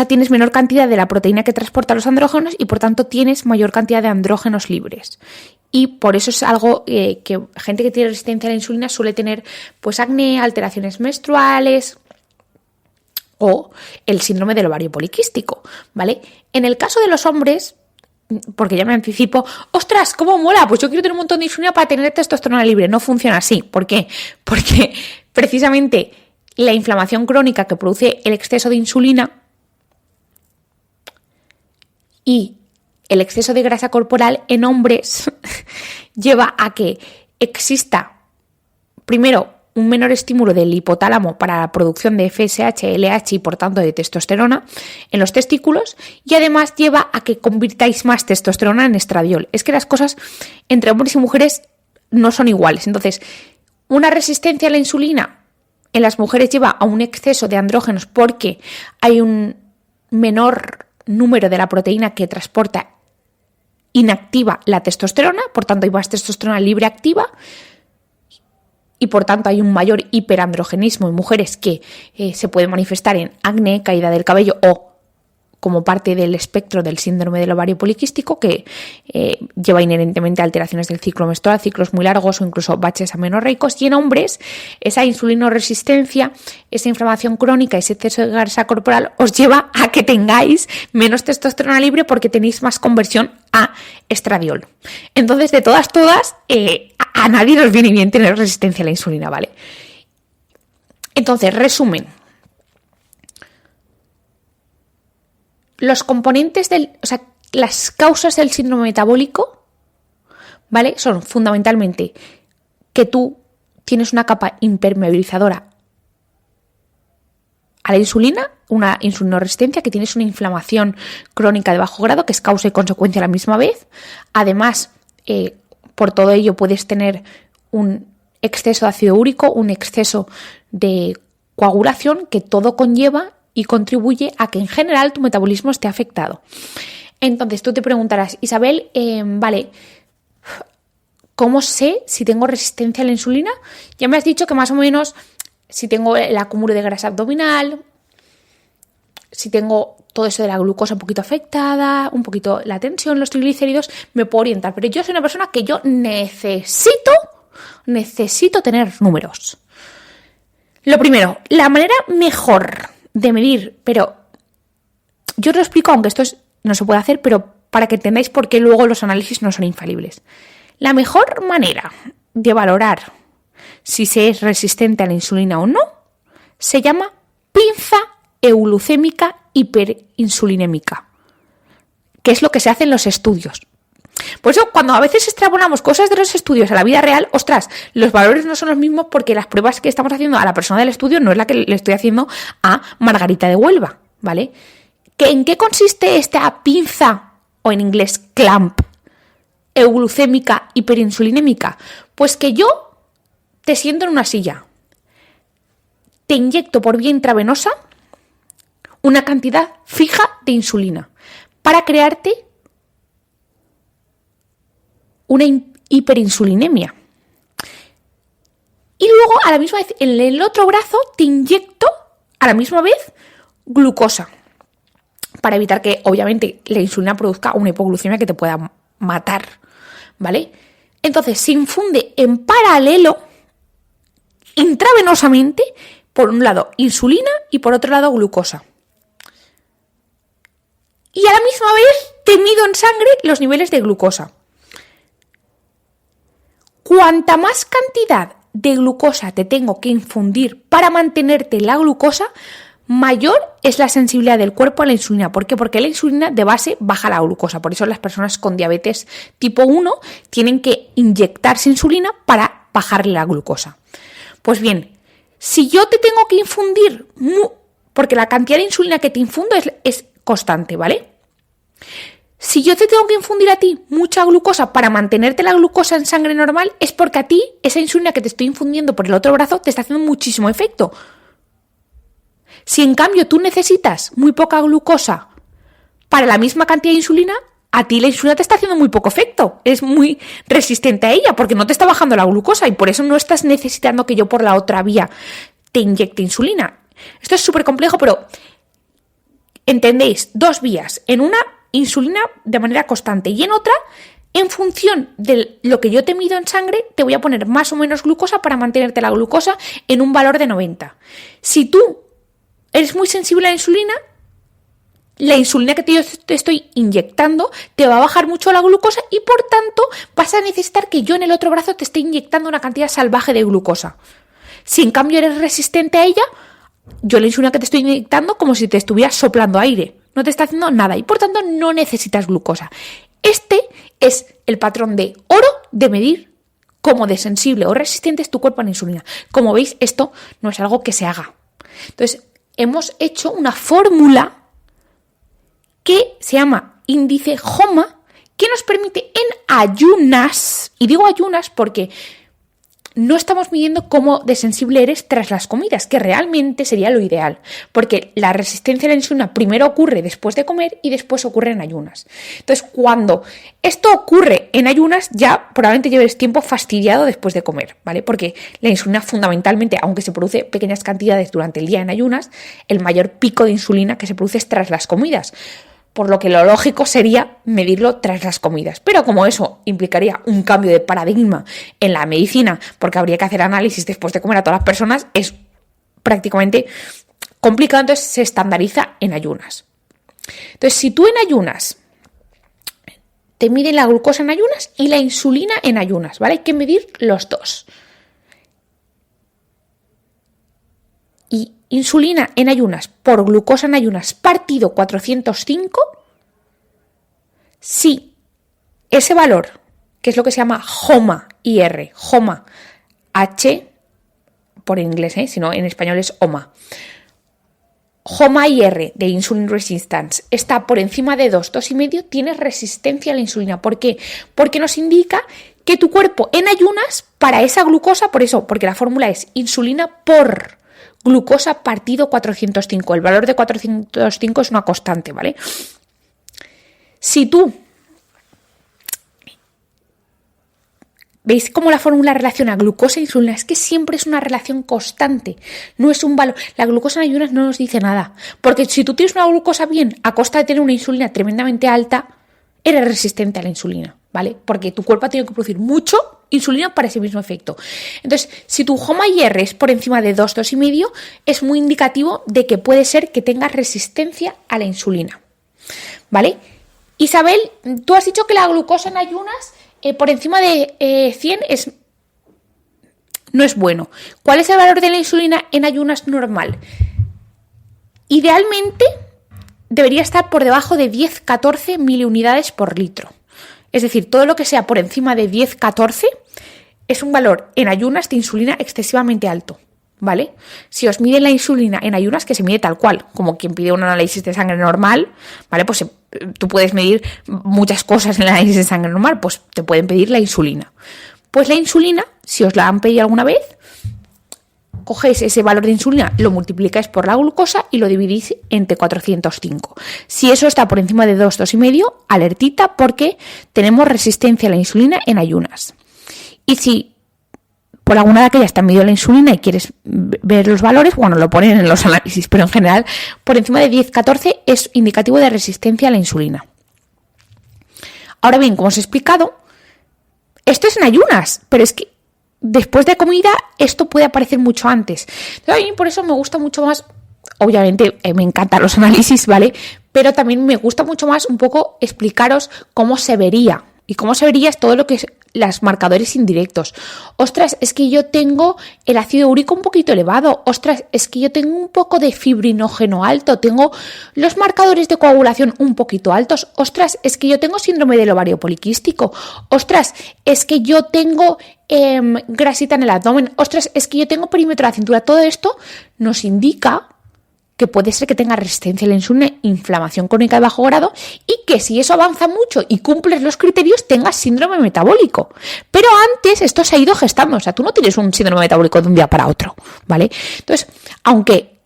tienes menor cantidad de la proteína que transporta los andrógenos y por tanto tienes mayor cantidad de andrógenos libres. Y por eso es algo que gente que tiene resistencia a la insulina suele tener pues acné, alteraciones menstruales o el síndrome del ovario poliquístico, ¿vale? En el caso de los hombres, porque ya me anticipo, ¡ostras, cómo mola! Pues yo quiero tener un montón de insulina para tener testosterona libre. No funciona así. ¿Por qué? Porque precisamente la inflamación crónica que produce el exceso de insulina y el exceso de grasa corporal en hombres lleva a que exista, primero, un menor estímulo del hipotálamo para la producción de FSH, LH y por tanto de testosterona en los testículos, y además lleva a que convirtáis más testosterona en estradiol. Es que las cosas entre hombres y mujeres no son iguales. Entonces, una resistencia a la insulina en las mujeres lleva a un exceso de andrógenos porque hay un menor número de la proteína que transporta inactiva la testosterona, por tanto hay más testosterona libre activa, y por tanto hay un mayor hiperandrogenismo en mujeres que se puede manifestar en acné, caída del cabello o como parte del espectro del síndrome del ovario poliquístico, que lleva inherentemente a alteraciones del ciclo menstrual, ciclos muy largos o incluso baches amenorreicos. Y en hombres, esa insulinoresistencia, esa inflamación crónica, ese exceso de grasa corporal os lleva a que tengáis menos testosterona libre porque tenéis más conversión a estradiol. Entonces, de todas, a nadie nos viene bien tener resistencia a la insulina, ¿vale? Entonces, resumen. Los componentes las causas del síndrome metabólico, ¿vale? Son fundamentalmente que tú tienes una capa impermeabilizadora a la insulina, una insulinoresistencia, que tienes una inflamación crónica de bajo grado que es causa y consecuencia a la misma vez. Además, por todo ello puedes tener un exceso de ácido úrico, un exceso de coagulación, que todo conlleva y contribuye a que en general tu metabolismo esté afectado. Entonces tú te preguntarás, Isabel, vale, ¿cómo sé si tengo resistencia a la insulina? Ya me has dicho que más o menos si tengo el acúmulo de grasa abdominal, si tengo todo eso de la glucosa un poquito afectada, un poquito la tensión, los triglicéridos, me puedo orientar. Pero yo soy una persona que yo necesito tener números. Lo primero, la manera mejor de medir, pero yo os lo explico, aunque esto no se puede hacer, pero para que entendáis por qué luego los análisis no son infalibles. La mejor manera de valorar si se es resistente a la insulina o no se llama pinza euglucémica hiperinsulinémica, que es lo que se hace en los estudios. Por eso, cuando a veces extrapolamos cosas de los estudios a la vida real, ostras, los valores no son los mismos, porque las pruebas que estamos haciendo a la persona del estudio no es la que le estoy haciendo a Margarita de Huelva, ¿vale? ¿En qué consiste esta pinza, o en inglés clamp, euglucémica hiperinsulinémica? Pues que yo te siento en una silla, te inyecto por vía intravenosa una cantidad fija de insulina para crearte una hiperinsulinemia. Y luego, a la misma vez, en el otro brazo te inyecto a la misma vez glucosa, para evitar que, obviamente, la insulina produzca una hipoglucemia que te pueda matar, ¿vale? Entonces, se infunde en paralelo, intravenosamente, por un lado insulina y por otro lado glucosa. Y a la misma vez te mido en sangre los niveles de glucosa. Cuanta más cantidad de glucosa te tengo que infundir para mantenerte la glucosa, mayor es la sensibilidad del cuerpo a la insulina. ¿Por qué? Porque la insulina de base baja la glucosa. Por eso las personas con diabetes tipo 1 tienen que inyectarse insulina para bajarle la glucosa. Pues bien, si yo te tengo que infundir, porque la cantidad de insulina que te infundo es constante, ¿vale? Si yo te tengo que infundir a ti mucha glucosa para mantenerte la glucosa en sangre normal, es porque a ti esa insulina que te estoy infundiendo por el otro brazo te está haciendo muchísimo efecto. Si en cambio tú necesitas muy poca glucosa para la misma cantidad de insulina, a ti la insulina te está haciendo muy poco efecto. Es muy resistente a ella porque no te está bajando la glucosa y por eso no estás necesitando que yo por la otra vía te inyecte insulina. Esto es súper complejo, pero entendéis, dos vías. En una, insulina de manera constante, y en otra, en función de lo que yo te mido en sangre, te voy a poner más o menos glucosa para mantenerte la glucosa en un valor de 90. Si tú eres muy sensible a la insulina que yo te estoy inyectando te va a bajar mucho la glucosa y por tanto vas a necesitar que yo en el otro brazo te esté inyectando una cantidad salvaje de glucosa. Si en cambio eres resistente a ella, yo la insulina que te estoy inyectando como si te estuviera soplando aire. No te está haciendo nada y por tanto no necesitas glucosa. Este es el patrón de oro de medir cómo de sensible o resistente es tu cuerpo a la insulina. Como veis, esto no es algo que se haga. Entonces, hemos hecho una fórmula que se llama índice HOMA, que nos permite en ayunas, y digo ayunas porque no estamos midiendo cómo de sensible eres tras las comidas, que realmente sería lo ideal, porque la resistencia a la insulina primero ocurre después de comer y después ocurre en ayunas. Entonces, cuando esto ocurre en ayunas, ya probablemente lleves tiempo fastidiado después de comer, ¿vale? Porque la insulina fundamentalmente, aunque se produce pequeñas cantidades durante el día en ayunas, el mayor pico de insulina que se produce es tras las comidas. Por lo que lo lógico sería medirlo tras las comidas. Pero como eso implicaría un cambio de paradigma en la medicina, porque habría que hacer análisis después de comer a todas las personas, es prácticamente complicado, entonces se estandariza en ayunas. Entonces, si tú en ayunas te miden la glucosa en ayunas y la insulina en ayunas, ¿vale? Hay que medir los dos. Y insulina en ayunas por glucosa en ayunas partido 405, si ese valor, que es lo que se llama HOMA, IR, HOMA, H por inglés, sino en español es HOMA. HOMA-IR de Insulin Resistance está por encima de 2, 2,5, tienes resistencia a la insulina. ¿Por qué? Porque nos indica que tu cuerpo en ayunas para esa glucosa, por eso, porque la fórmula es insulina por glucosa partido 405. El valor de 405 es una constante, ¿vale? Si tú ¿veis cómo la fórmula relaciona glucosa e insulina? Es que siempre es una relación constante, no es un valor. La glucosa en ayunas no nos dice nada, porque si tú tienes una glucosa bien a costa de tener una insulina tremendamente alta, eres resistente a la insulina, ¿vale? Porque tu cuerpo tiene que producir mucho insulina para ese mismo efecto. Entonces, si tu HOMA-IR es por encima de 2, 2,5, es muy indicativo de que puede ser que tengas resistencia a la insulina, ¿vale? Isabel, tú has dicho que la glucosa en ayunas por encima de 100 no es bueno. ¿Cuál es el valor de la insulina en ayunas normal? Idealmente debería estar por debajo de 10-14 miliunidades por litro. Es decir, todo lo que sea por encima de 10-14 es un valor en ayunas de insulina excesivamente alto, ¿vale? Si os miden la insulina en ayunas, que se mide tal cual, como quien pide un análisis de sangre normal, ¿vale? Pues tú puedes medir muchas cosas en el análisis de sangre normal, pues te pueden pedir la insulina. Pues la insulina, si os la han pedido alguna vez, cogéis ese valor de insulina, lo multiplicáis por la glucosa y lo dividís entre 405. Si eso está por encima de 2, 2,5, alertita porque tenemos resistencia a la insulina en ayunas. Y si por alguna de aquellas te han medido la insulina y quieres ver los valores, bueno, lo ponen en los análisis, pero en general por encima de 10-14 es indicativo de resistencia a la insulina. Ahora bien, como os he explicado, esto es en ayunas, pero es que después de comida esto puede aparecer mucho antes. Entonces, a mí por eso me gusta mucho más, obviamente me encantan los análisis, ¿vale? Pero también me gusta mucho más un poco explicaros cómo se vería. Y cómo se vería es todo lo que es los marcadores indirectos. Ostras, es que yo tengo el ácido úrico un poquito elevado. Ostras, es que yo tengo un poco de fibrinógeno alto. Tengo los marcadores de coagulación un poquito altos. Ostras, es que yo tengo síndrome del ovario poliquístico. Ostras, es que yo tengo grasita en el abdomen. Ostras, es que yo tengo perímetro de la cintura. Todo esto nos indica que puede ser que tenga resistencia a la insulina, inflamación crónica de bajo grado y que si eso avanza mucho y cumples los criterios tengas síndrome metabólico. Pero antes esto se ha ido gestando, o sea, tú no tienes un síndrome metabólico de un día para otro, ¿vale? Entonces, aunque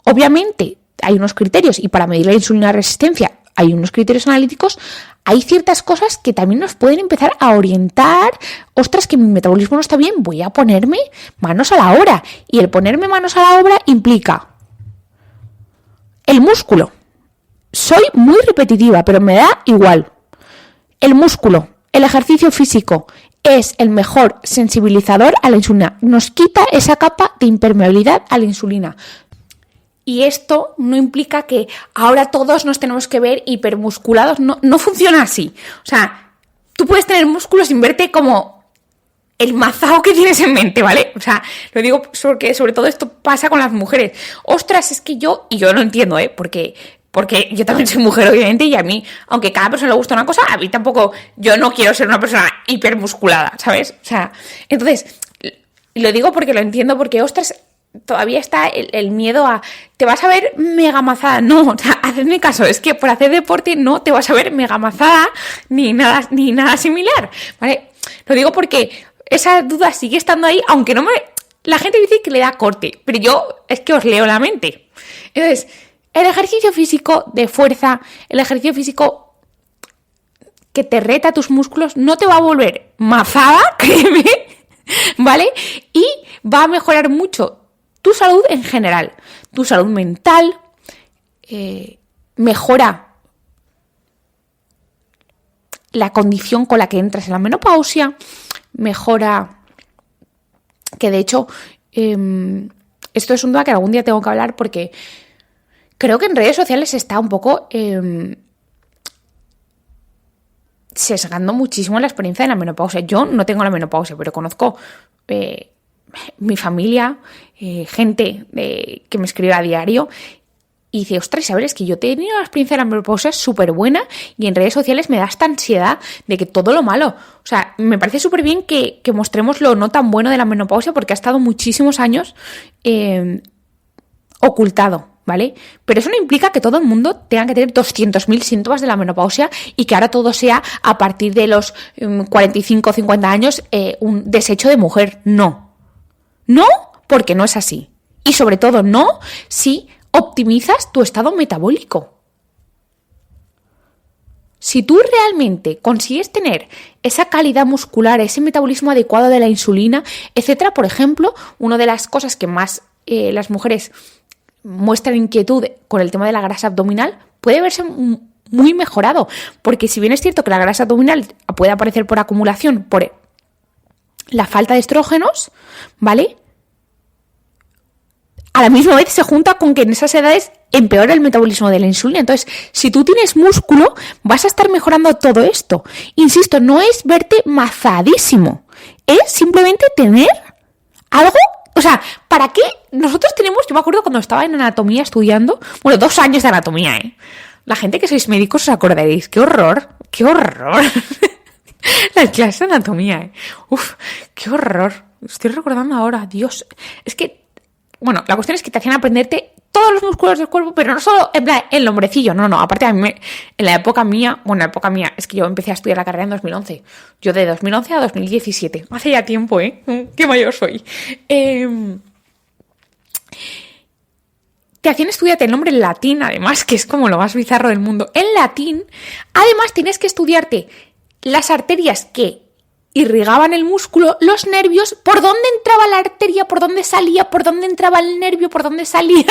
obviamente hay unos criterios y para medir la insulina resistencia hay unos criterios analíticos, hay ciertas cosas que también nos pueden empezar a orientar. Ostras, que mi metabolismo no está bien, voy a ponerme manos a la obra. Y el ponerme manos a la obra implica el músculo. Soy muy repetitiva, pero me da igual. El músculo, el ejercicio físico, es el mejor sensibilizador a la insulina. Nos quita esa capa de impermeabilidad a la insulina. Y esto no implica que ahora todos nos tenemos que ver hipermusculados. No funciona así. O sea, tú puedes tener músculos sin verte como el mazao que tienes en mente, ¿vale? O sea, lo digo porque sobre todo esto pasa con las mujeres. Ostras, es que y yo no entiendo, porque yo también soy mujer, obviamente, y a mí, aunque cada persona le gusta una cosa, a mí tampoco, yo no quiero ser una persona hipermusculada, ¿sabes? O sea, entonces, lo digo porque lo entiendo, porque, ostras, todavía está el miedo a te vas a ver megamazada. No, o sea, hacedme caso, es que por hacer deporte no te vas a ver megamazada ni nada similar, ¿vale? Lo digo porque esa duda sigue estando ahí, aunque la gente dice que le da corte, pero yo es que os leo la mente. Entonces, el ejercicio físico de fuerza, el ejercicio físico que te reta tus músculos, no te va a volver mazada, créeme, ¿vale? Y va a mejorar mucho tu salud en general, tu salud mental, mejora la condición con la que entras en la menopausia, mejora, que de hecho, esto es un tema que algún día tengo que hablar porque creo que en redes sociales está un poco sesgando muchísimo la experiencia de la menopausia. Yo no tengo la menopausia, pero conozco mi familia, gente que me escribe a diario Y dice, ostras, Isabel, es que yo he tenido una experiencia de la menopausia súper buena y en redes sociales me da esta ansiedad de que todo lo malo. O sea, me parece súper bien que mostremos lo no tan bueno de la menopausia porque ha estado muchísimos años ocultado, ¿vale? Pero eso no implica que todo el mundo tenga que tener 200.000 síntomas de la menopausia y que ahora todo sea a partir de los 45 o 50 años un desecho de mujer. No. No, porque no es así. Y sobre todo no si optimizas tu estado metabólico. Si tú realmente consigues tener esa calidad muscular, ese metabolismo adecuado de la insulina, etcétera, por ejemplo, una de las cosas que más las mujeres muestran inquietud con el tema de la grasa abdominal puede verse muy mejorado, porque si bien es cierto que la grasa abdominal puede aparecer por acumulación, por la falta de estrógenos, ¿vale? A la misma vez se junta con que en esas edades empeora el metabolismo de la insulina. Entonces, si tú tienes músculo, vas a estar mejorando todo esto. Insisto, no es verte mazadísimo, es simplemente tener algo. O sea, ¿para qué nosotros tenemos? Yo me acuerdo cuando estaba en anatomía estudiando, 2 años de anatomía, La gente que sois médicos os acordaréis. ¡Qué horror! ¡Qué horror! Las clases de anatomía, Uf, qué horror. Estoy recordando ahora, Dios. Es que bueno, la cuestión es que te hacían aprenderte todos los músculos del cuerpo, pero no solo en plan el hombrecillo, no, aparte a mí, en la época mía, es que yo empecé a estudiar la carrera en 2011, yo de 2011 a 2017, hace ya tiempo, qué mayor soy. Te hacían estudiarte el nombre en latín, además, que es como lo más bizarro del mundo, en latín, además tienes que estudiarte las arterias que irrigaban el músculo, los nervios, por dónde entraba la arteria, por dónde salía, por dónde entraba el nervio, por dónde salía.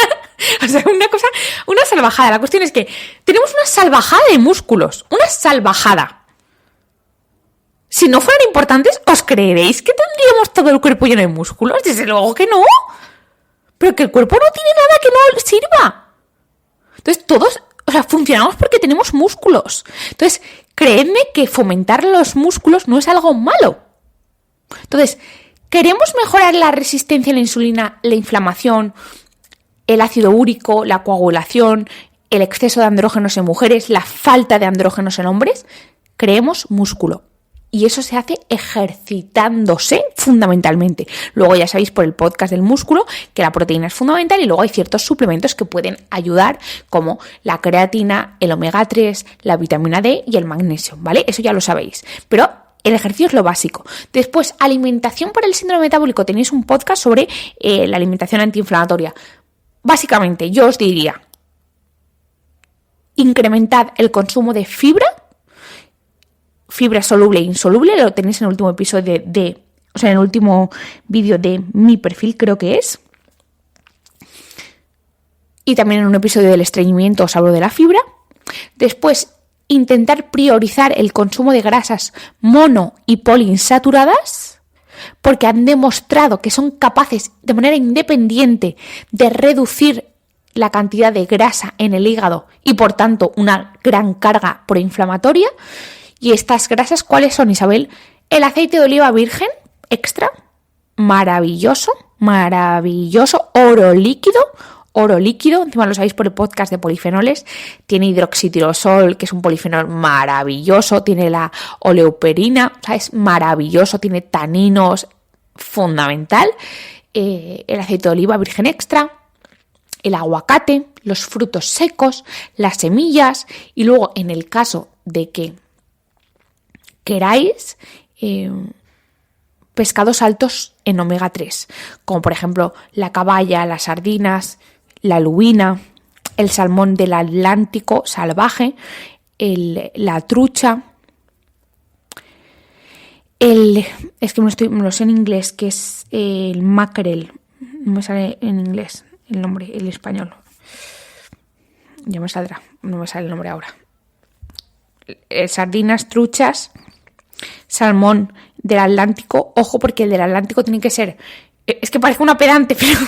O sea, una salvajada. La cuestión es que tenemos una salvajada de músculos, una salvajada. Si no fueran importantes, ¿os creeréis que tendríamos todo el cuerpo lleno de músculos? Desde luego que no. Pero que el cuerpo no tiene nada que no sirva. Entonces todos, funcionamos porque tenemos músculos. Entonces, creedme que fomentar los músculos no es algo malo. Entonces, ¿queremos mejorar la resistencia a la insulina, la inflamación, el ácido úrico, la coagulación, el exceso de andrógenos en mujeres, la falta de andrógenos en hombres? Creemos músculo. Y eso se hace ejercitándose fundamentalmente. Luego ya sabéis por el podcast del músculo que la proteína es fundamental y luego hay ciertos suplementos que pueden ayudar como la creatina, el omega 3, la vitamina D y el magnesio, ¿vale? Eso ya lo sabéis. Pero el ejercicio es lo básico. Después, alimentación para el síndrome metabólico. Tenéis un podcast sobre la alimentación antiinflamatoria. Básicamente, yo os diría, incrementad el consumo de fibra soluble e insoluble, lo tenéis en el último episodio en el último vídeo de mi perfil, creo que es. Y también en un episodio del estreñimiento os hablo de la fibra. Después, intentar priorizar el consumo de grasas mono y poliinsaturadas, porque han demostrado que son capaces de manera independiente de reducir la cantidad de grasa en el hígado y por tanto una gran carga proinflamatoria. Y estas grasas, ¿cuáles son, Isabel? El aceite de oliva virgen extra, maravilloso, oro líquido, encima lo sabéis por el podcast de polifenoles, tiene hidroxitirosol, que es un polifenol maravilloso, tiene la oleuperina, o sea, es maravilloso, tiene taninos, fundamental, el aceite de oliva virgen extra, el aguacate, los frutos secos, las semillas, y luego en el caso de que queráis pescados altos en omega 3, como por ejemplo la caballa, las sardinas, la lubina, el salmón del Atlántico salvaje, la trucha, es que me lo sé en inglés, que es el mackerel, no me sale en inglés el nombre, el español, ya me saldrá, no me sale el nombre ahora. Sardinas, truchas, salmón del Atlántico, ojo porque el del Atlántico tiene que ser, es que parece una pedante, pero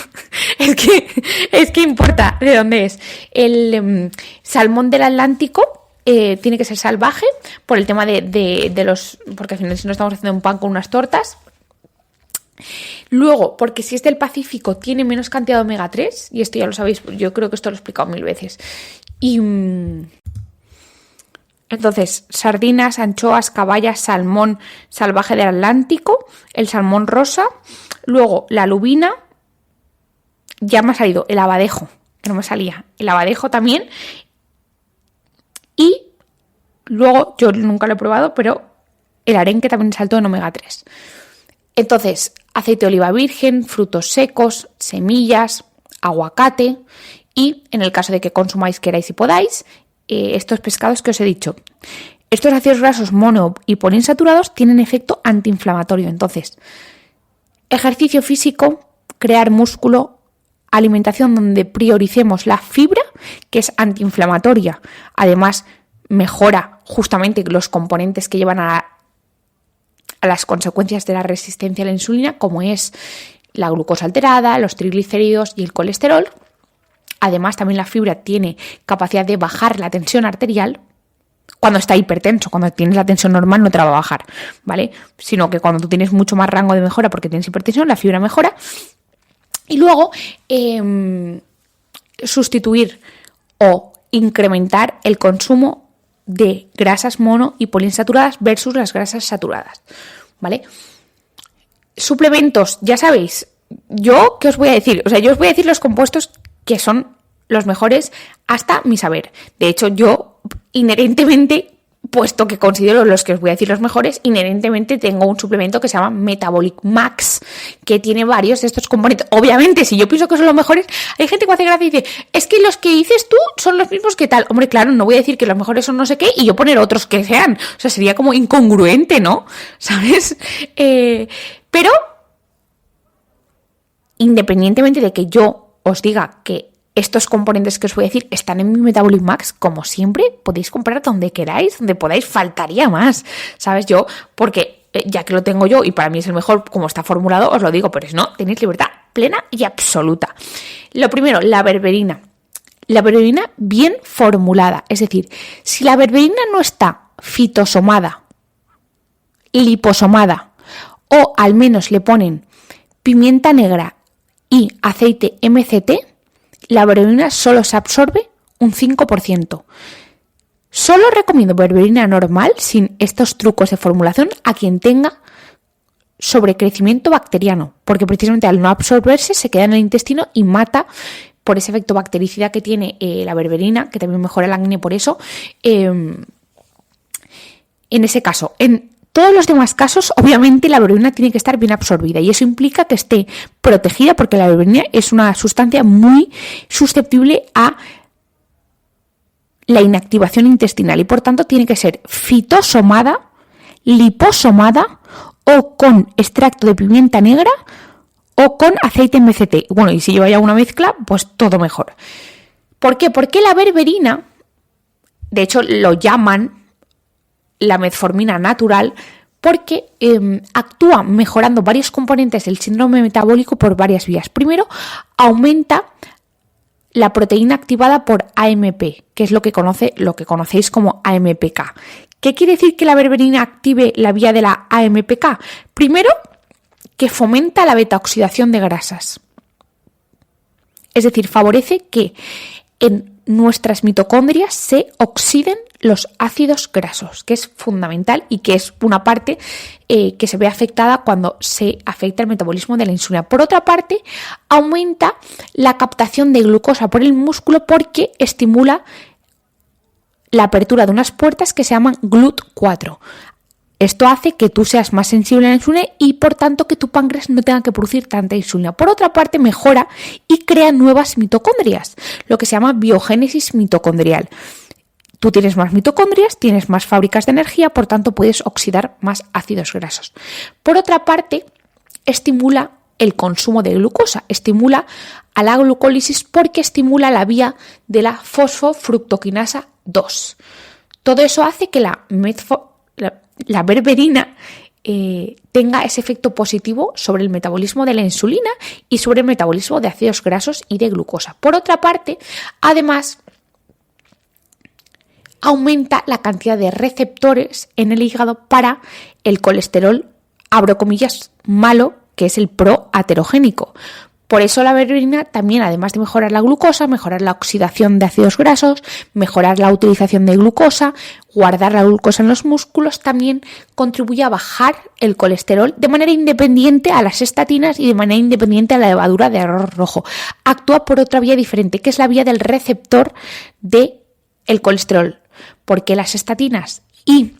es que importa de dónde es. El salmón del Atlántico tiene que ser salvaje por el tema de los, porque al final si no estamos haciendo un pan con unas tortas. Luego, porque si es del Pacífico, tiene menos cantidad de omega 3, y esto ya lo sabéis, yo creo que esto lo he explicado 1000 veces. Y entonces, sardinas, anchoas, caballas, salmón salvaje del Atlántico, el salmón rosa, luego la lubina, ya me ha salido el abadejo, que no me salía, el abadejo también, y luego, yo nunca lo he probado, pero el arenque también es alto en omega 3. Entonces, aceite de oliva virgen, frutos secos, semillas, aguacate y, en el caso de que consumáis, queráis y podáis, estos pescados que os he dicho. Estos ácidos grasos mono y poliinsaturados tienen efecto antiinflamatorio. Entonces, ejercicio físico, crear músculo, alimentación donde prioricemos la fibra, que es antiinflamatoria. Además, mejora justamente los componentes que llevan a las consecuencias de la resistencia a la insulina, como es la glucosa alterada, los triglicéridos y el colesterol. Además, también la fibra tiene capacidad de bajar la tensión arterial cuando está hipertenso. Cuando tienes la tensión normal no te la va a bajar, ¿vale? Sino que cuando tú tienes mucho más rango de mejora porque tienes hipertensión, la fibra mejora. Y luego, sustituir o incrementar el consumo de grasas mono y poliinsaturadas versus las grasas saturadas, ¿vale? Suplementos, ya sabéis, yo, ¿qué os voy a decir? O sea, yo os voy a decir los compuestos que son los mejores hasta mi saber. De hecho, yo inherentemente, puesto que considero los que os voy a decir los mejores, inherentemente tengo un suplemento que se llama Metabolic Max, que tiene varios de estos componentes. Obviamente, si yo pienso que son los mejores, hay gente que me hace gracia y dice, es que los que dices tú son los mismos que tal. Hombre, claro, no voy a decir que los mejores son no sé qué y yo poner otros que sean. O sea, sería como incongruente, ¿no? ¿Sabes? Pero, independientemente de que yo os diga que estos componentes que os voy a decir están en mi Metabolic Max, como siempre, podéis comprar donde queráis, donde podáis, faltaría más, ¿sabes? Yo, porque ya que lo tengo yo y para mí es el mejor como está formulado, os lo digo, pero si no, tenéis libertad plena y absoluta. Lo primero, la berberina. La berberina bien formulada, es decir, si la berberina no está fitosomada, liposomada, o al menos le ponen pimienta negra y aceite MCT, la berberina solo se absorbe un 5%. Solo recomiendo berberina normal, sin estos trucos de formulación, a quien tenga sobrecrecimiento bacteriano, porque precisamente al no absorberse se queda en el intestino y mata por ese efecto bactericida que tiene la berberina, que también mejora el acné por eso. En ese caso, en todos los demás casos, obviamente la berberina tiene que estar bien absorbida y eso implica que esté protegida porque la berberina es una sustancia muy susceptible a la inactivación intestinal y por tanto tiene que ser fitosomada, liposomada o con extracto de pimienta negra o con aceite MCT. Bueno, y si lleva ya una mezcla, pues todo mejor. ¿Por qué? Porque la berberina, de hecho lo llaman la metformina natural, porque actúa mejorando varios componentes del síndrome metabólico por varias vías. Primero, aumenta la proteína activada por AMP, que es lo que conocéis como AMPK. ¿Qué quiere decir que la berberina active la vía de la AMPK? Primero, que fomenta la beta-oxidación de grasas. Es decir, favorece que en nuestras mitocondrias se oxiden los ácidos grasos, que es fundamental y que es una parte que se ve afectada cuando se afecta el metabolismo de la insulina. Por otra parte, aumenta la captación de glucosa por el músculo porque estimula la apertura de unas puertas que se llaman GLUT4. Esto hace que tú seas más sensible a la insulina y por tanto que tu páncreas no tenga que producir tanta insulina. Por otra parte, mejora y crea nuevas mitocondrias, lo que se llama biogénesis mitocondrial. Tú tienes más mitocondrias, tienes más fábricas de energía, por tanto puedes oxidar más ácidos grasos. Por otra parte, estimula el consumo de glucosa, estimula a la glucólisis porque estimula la vía de la fosfofructoquinasa 2. Todo eso hace que la berberina tenga ese efecto positivo sobre el metabolismo de la insulina y sobre el metabolismo de ácidos grasos y de glucosa. Por otra parte, además, aumenta la cantidad de receptores en el hígado para el colesterol, abro comillas, malo que es el proaterogénico. Por eso la berberina también, además de mejorar la glucosa, mejorar la oxidación de ácidos grasos, mejorar la utilización de glucosa, guardar la glucosa en los músculos, también contribuye a bajar el colesterol de manera independiente a las estatinas y de manera independiente a la levadura de arroz rojo. Actúa por otra vía diferente, que es la vía del receptor del colesterol, porque las estatinas y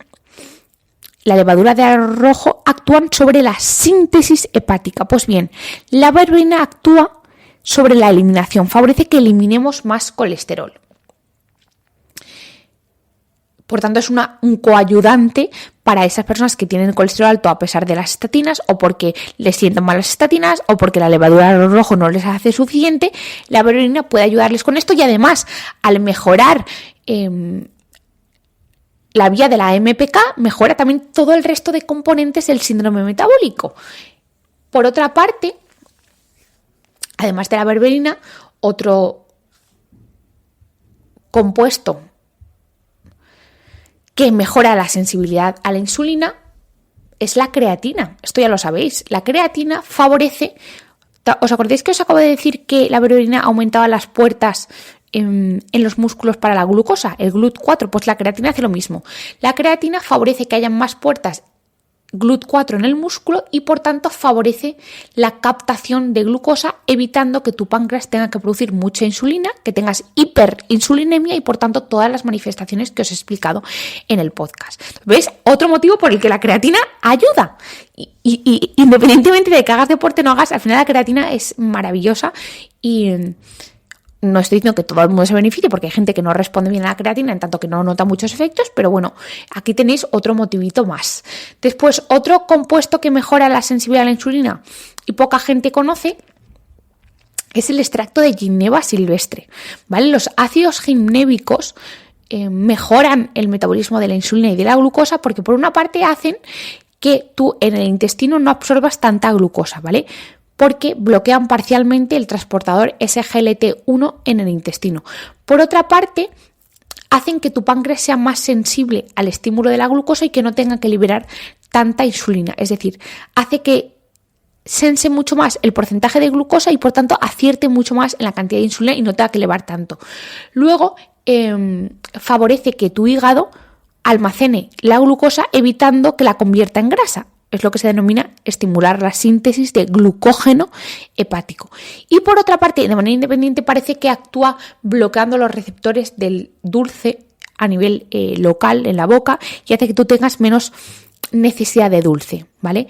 la levadura de arroz rojo actúan sobre la síntesis hepática. Pues bien, la berberina actúa sobre la eliminación, favorece que eliminemos más colesterol. Por tanto, es un coayudante para esas personas que tienen colesterol alto a pesar de las estatinas, o porque les sientan mal las estatinas, o porque la levadura de arroz rojo no les hace suficiente. La berberina puede ayudarles con esto y además, al mejorar la vía de la MPK, mejora también todo el resto de componentes del síndrome metabólico. Por otra parte, además de la berberina, otro compuesto que mejora la sensibilidad a la insulina es la creatina. Esto ya lo sabéis. La creatina favorece... ¿Os acordáis que os acabo de decir que la berberina aumentaba las puertas en los músculos para la glucosa, el GLUT4? Pues la creatina hace lo mismo. La creatina favorece que haya más puertas GLUT4 en el músculo y por tanto favorece la captación de glucosa, evitando que tu páncreas tenga que producir mucha insulina, que tengas hiperinsulinemia y por tanto todas las manifestaciones que os he explicado en el podcast. ¿Veis? Otro motivo por el que la creatina ayuda. Y independientemente de que hagas deporte o no hagas, al final la creatina es maravillosa y no estoy diciendo que todo el mundo se beneficie porque hay gente que no responde bien a la creatina en tanto que no nota muchos efectos, pero bueno, aquí tenéis otro motivito más. Después, otro compuesto que mejora la sensibilidad a la insulina y poca gente conoce es el extracto de ginebra silvestre, ¿vale? Los ácidos ginnébicos mejoran el metabolismo de la insulina y de la glucosa porque por una parte hacen que tú en el intestino no absorbas tanta glucosa, ¿vale? Porque bloquean parcialmente el transportador SGLT1 en el intestino. Por otra parte, hacen que tu páncreas sea más sensible al estímulo de la glucosa y que no tenga que liberar tanta insulina. Es decir, hace que sense mucho más el porcentaje de glucosa y por tanto acierte mucho más en la cantidad de insulina y no tenga que elevar tanto. Luego, favorece que tu hígado almacene la glucosa evitando que la convierta en grasa. Es lo que se denomina estimular la síntesis de glucógeno hepático. Y por otra parte, de manera independiente, parece que actúa bloqueando los receptores del dulce a nivel local en la boca y hace que tú tengas menos necesidad de dulce, ¿vale?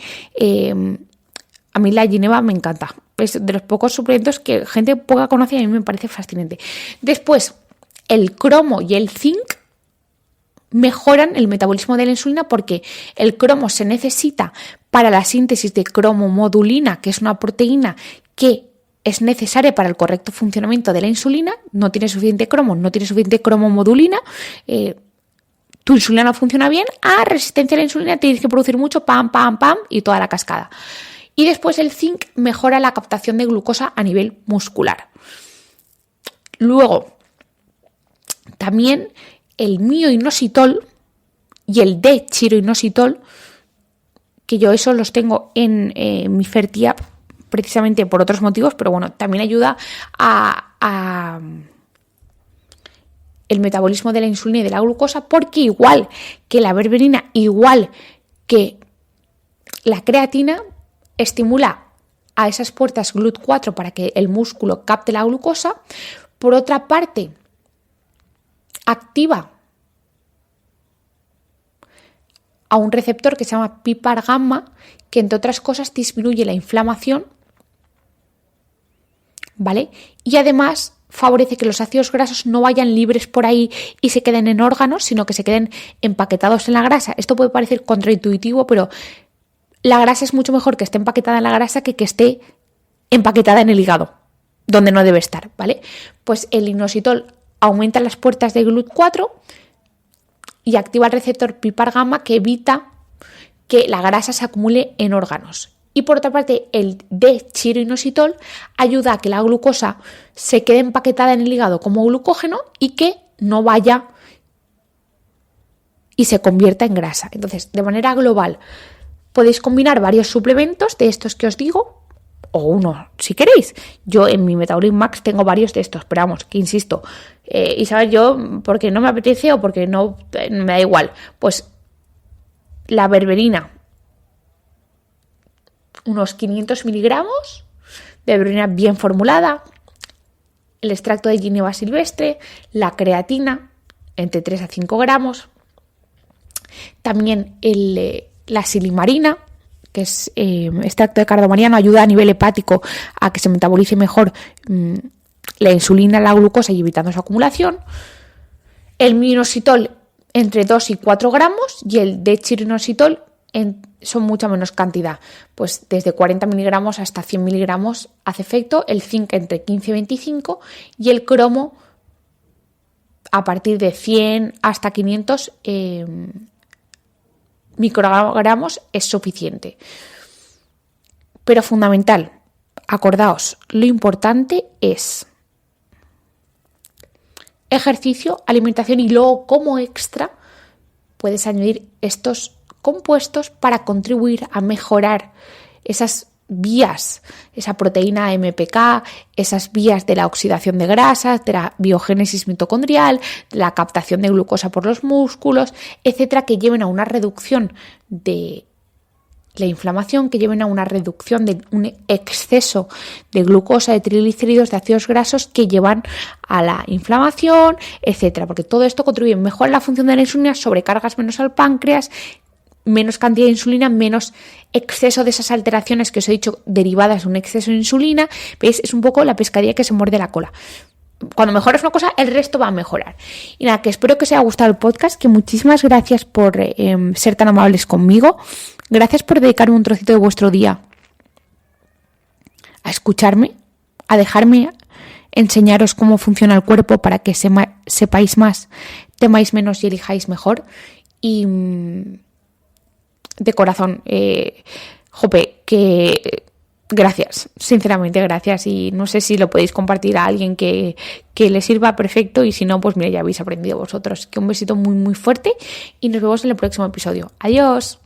A mí la ginebra me encanta. Es de los pocos suplementos que gente poca conoce y a mí me parece fascinante. Después, el cromo y el zinc mejoran el metabolismo de la insulina porque el cromo se necesita para la síntesis de cromomodulina, que es una proteína que es necesaria para el correcto funcionamiento de la insulina. No tiene suficiente cromo, no tiene suficiente cromomodulina, tu insulina no funciona bien, resistencia a la insulina, tienes que producir mucho, pam, pam, pam, y toda la cascada. Y después el zinc mejora la captación de glucosa a nivel muscular. Luego, también el mioinositol y el D-chiroinositol, que yo esos los tengo en mi Fertia precisamente por otros motivos, pero bueno, también ayuda a el metabolismo de la insulina y de la glucosa, porque igual que la berberina, igual que la creatina, estimula a esas puertas GLUT4 para que el músculo capte la glucosa. Por otra parte, activa a un receptor que se llama PPAR gamma, que entre otras cosas disminuye la inflamación, ¿vale? Y además favorece que los ácidos grasos no vayan libres por ahí y se queden en órganos, sino que se queden empaquetados en la grasa. Esto puede parecer contraintuitivo, pero la grasa es mucho mejor que esté empaquetada en la grasa que esté empaquetada en el hígado, donde no debe estar, ¿vale? Pues el inositol aumenta las puertas de GLUT4 y activa el receptor PPAR gamma que evita que la grasa se acumule en órganos. Y por otra parte, el D-chiroinositol ayuda a que la glucosa se quede empaquetada en el hígado como glucógeno y que no vaya y se convierta en grasa. Entonces, de manera global, Podéis combinar varios suplementos de estos que os digo, o uno si queréis. Yo en mi Metabolism Max tengo varios de estos, pero vamos, que insisto, Isabel, yo porque no me apetece o porque no me da igual, pues la berberina, unos 500 miligramos de berberina bien formulada, el extracto de ginebra silvestre, la creatina, entre 3 a 5 gramos, también la silimarina, que es extracto de cardamariano, ayuda a nivel hepático a que se metabolice mejor la insulina, la glucosa y evitando su acumulación, el minoxidil entre 2 y 4 gramos y el dechirisositol son mucha menos cantidad, pues desde 40 miligramos hasta 100 miligramos hace efecto, el zinc entre 15 y 25 y el cromo a partir de 100 hasta 500 microgramos es suficiente. Pero fundamental, acordaos, lo importante es ejercicio, alimentación y luego como extra puedes añadir estos compuestos para contribuir a mejorar esas vías, esa proteína MPK, esas vías de la oxidación de grasas, de la biogénesis mitocondrial, de la captación de glucosa por los músculos, etcétera, que lleven a una reducción de la inflamación, que lleven a una reducción de un exceso de glucosa, de triglicéridos, de ácidos grasos que llevan a la inflamación, etcétera, porque todo esto contribuye a mejorar la función de la insulina, sobrecargas menos al páncreas, menos cantidad de insulina, menos exceso de esas alteraciones que os he dicho derivadas de un exceso de insulina. ¿Veis? Es un poco la pescadilla que se muerde la cola. Cuando mejoras una cosa, el resto va a mejorar. Y nada, que espero que os haya gustado el podcast, que muchísimas gracias por ser tan amables conmigo. Gracias por dedicarme un trocito de vuestro día a escucharme, a dejarme enseñaros cómo funciona el cuerpo para que sepáis más, temáis menos y elijáis mejor. Y de corazón, que gracias, sinceramente gracias, y no sé si lo podéis compartir a alguien que le sirva, perfecto, y si no, pues mira, ya habéis aprendido vosotros. Que un besito muy muy fuerte y nos vemos en el próximo episodio. Adiós.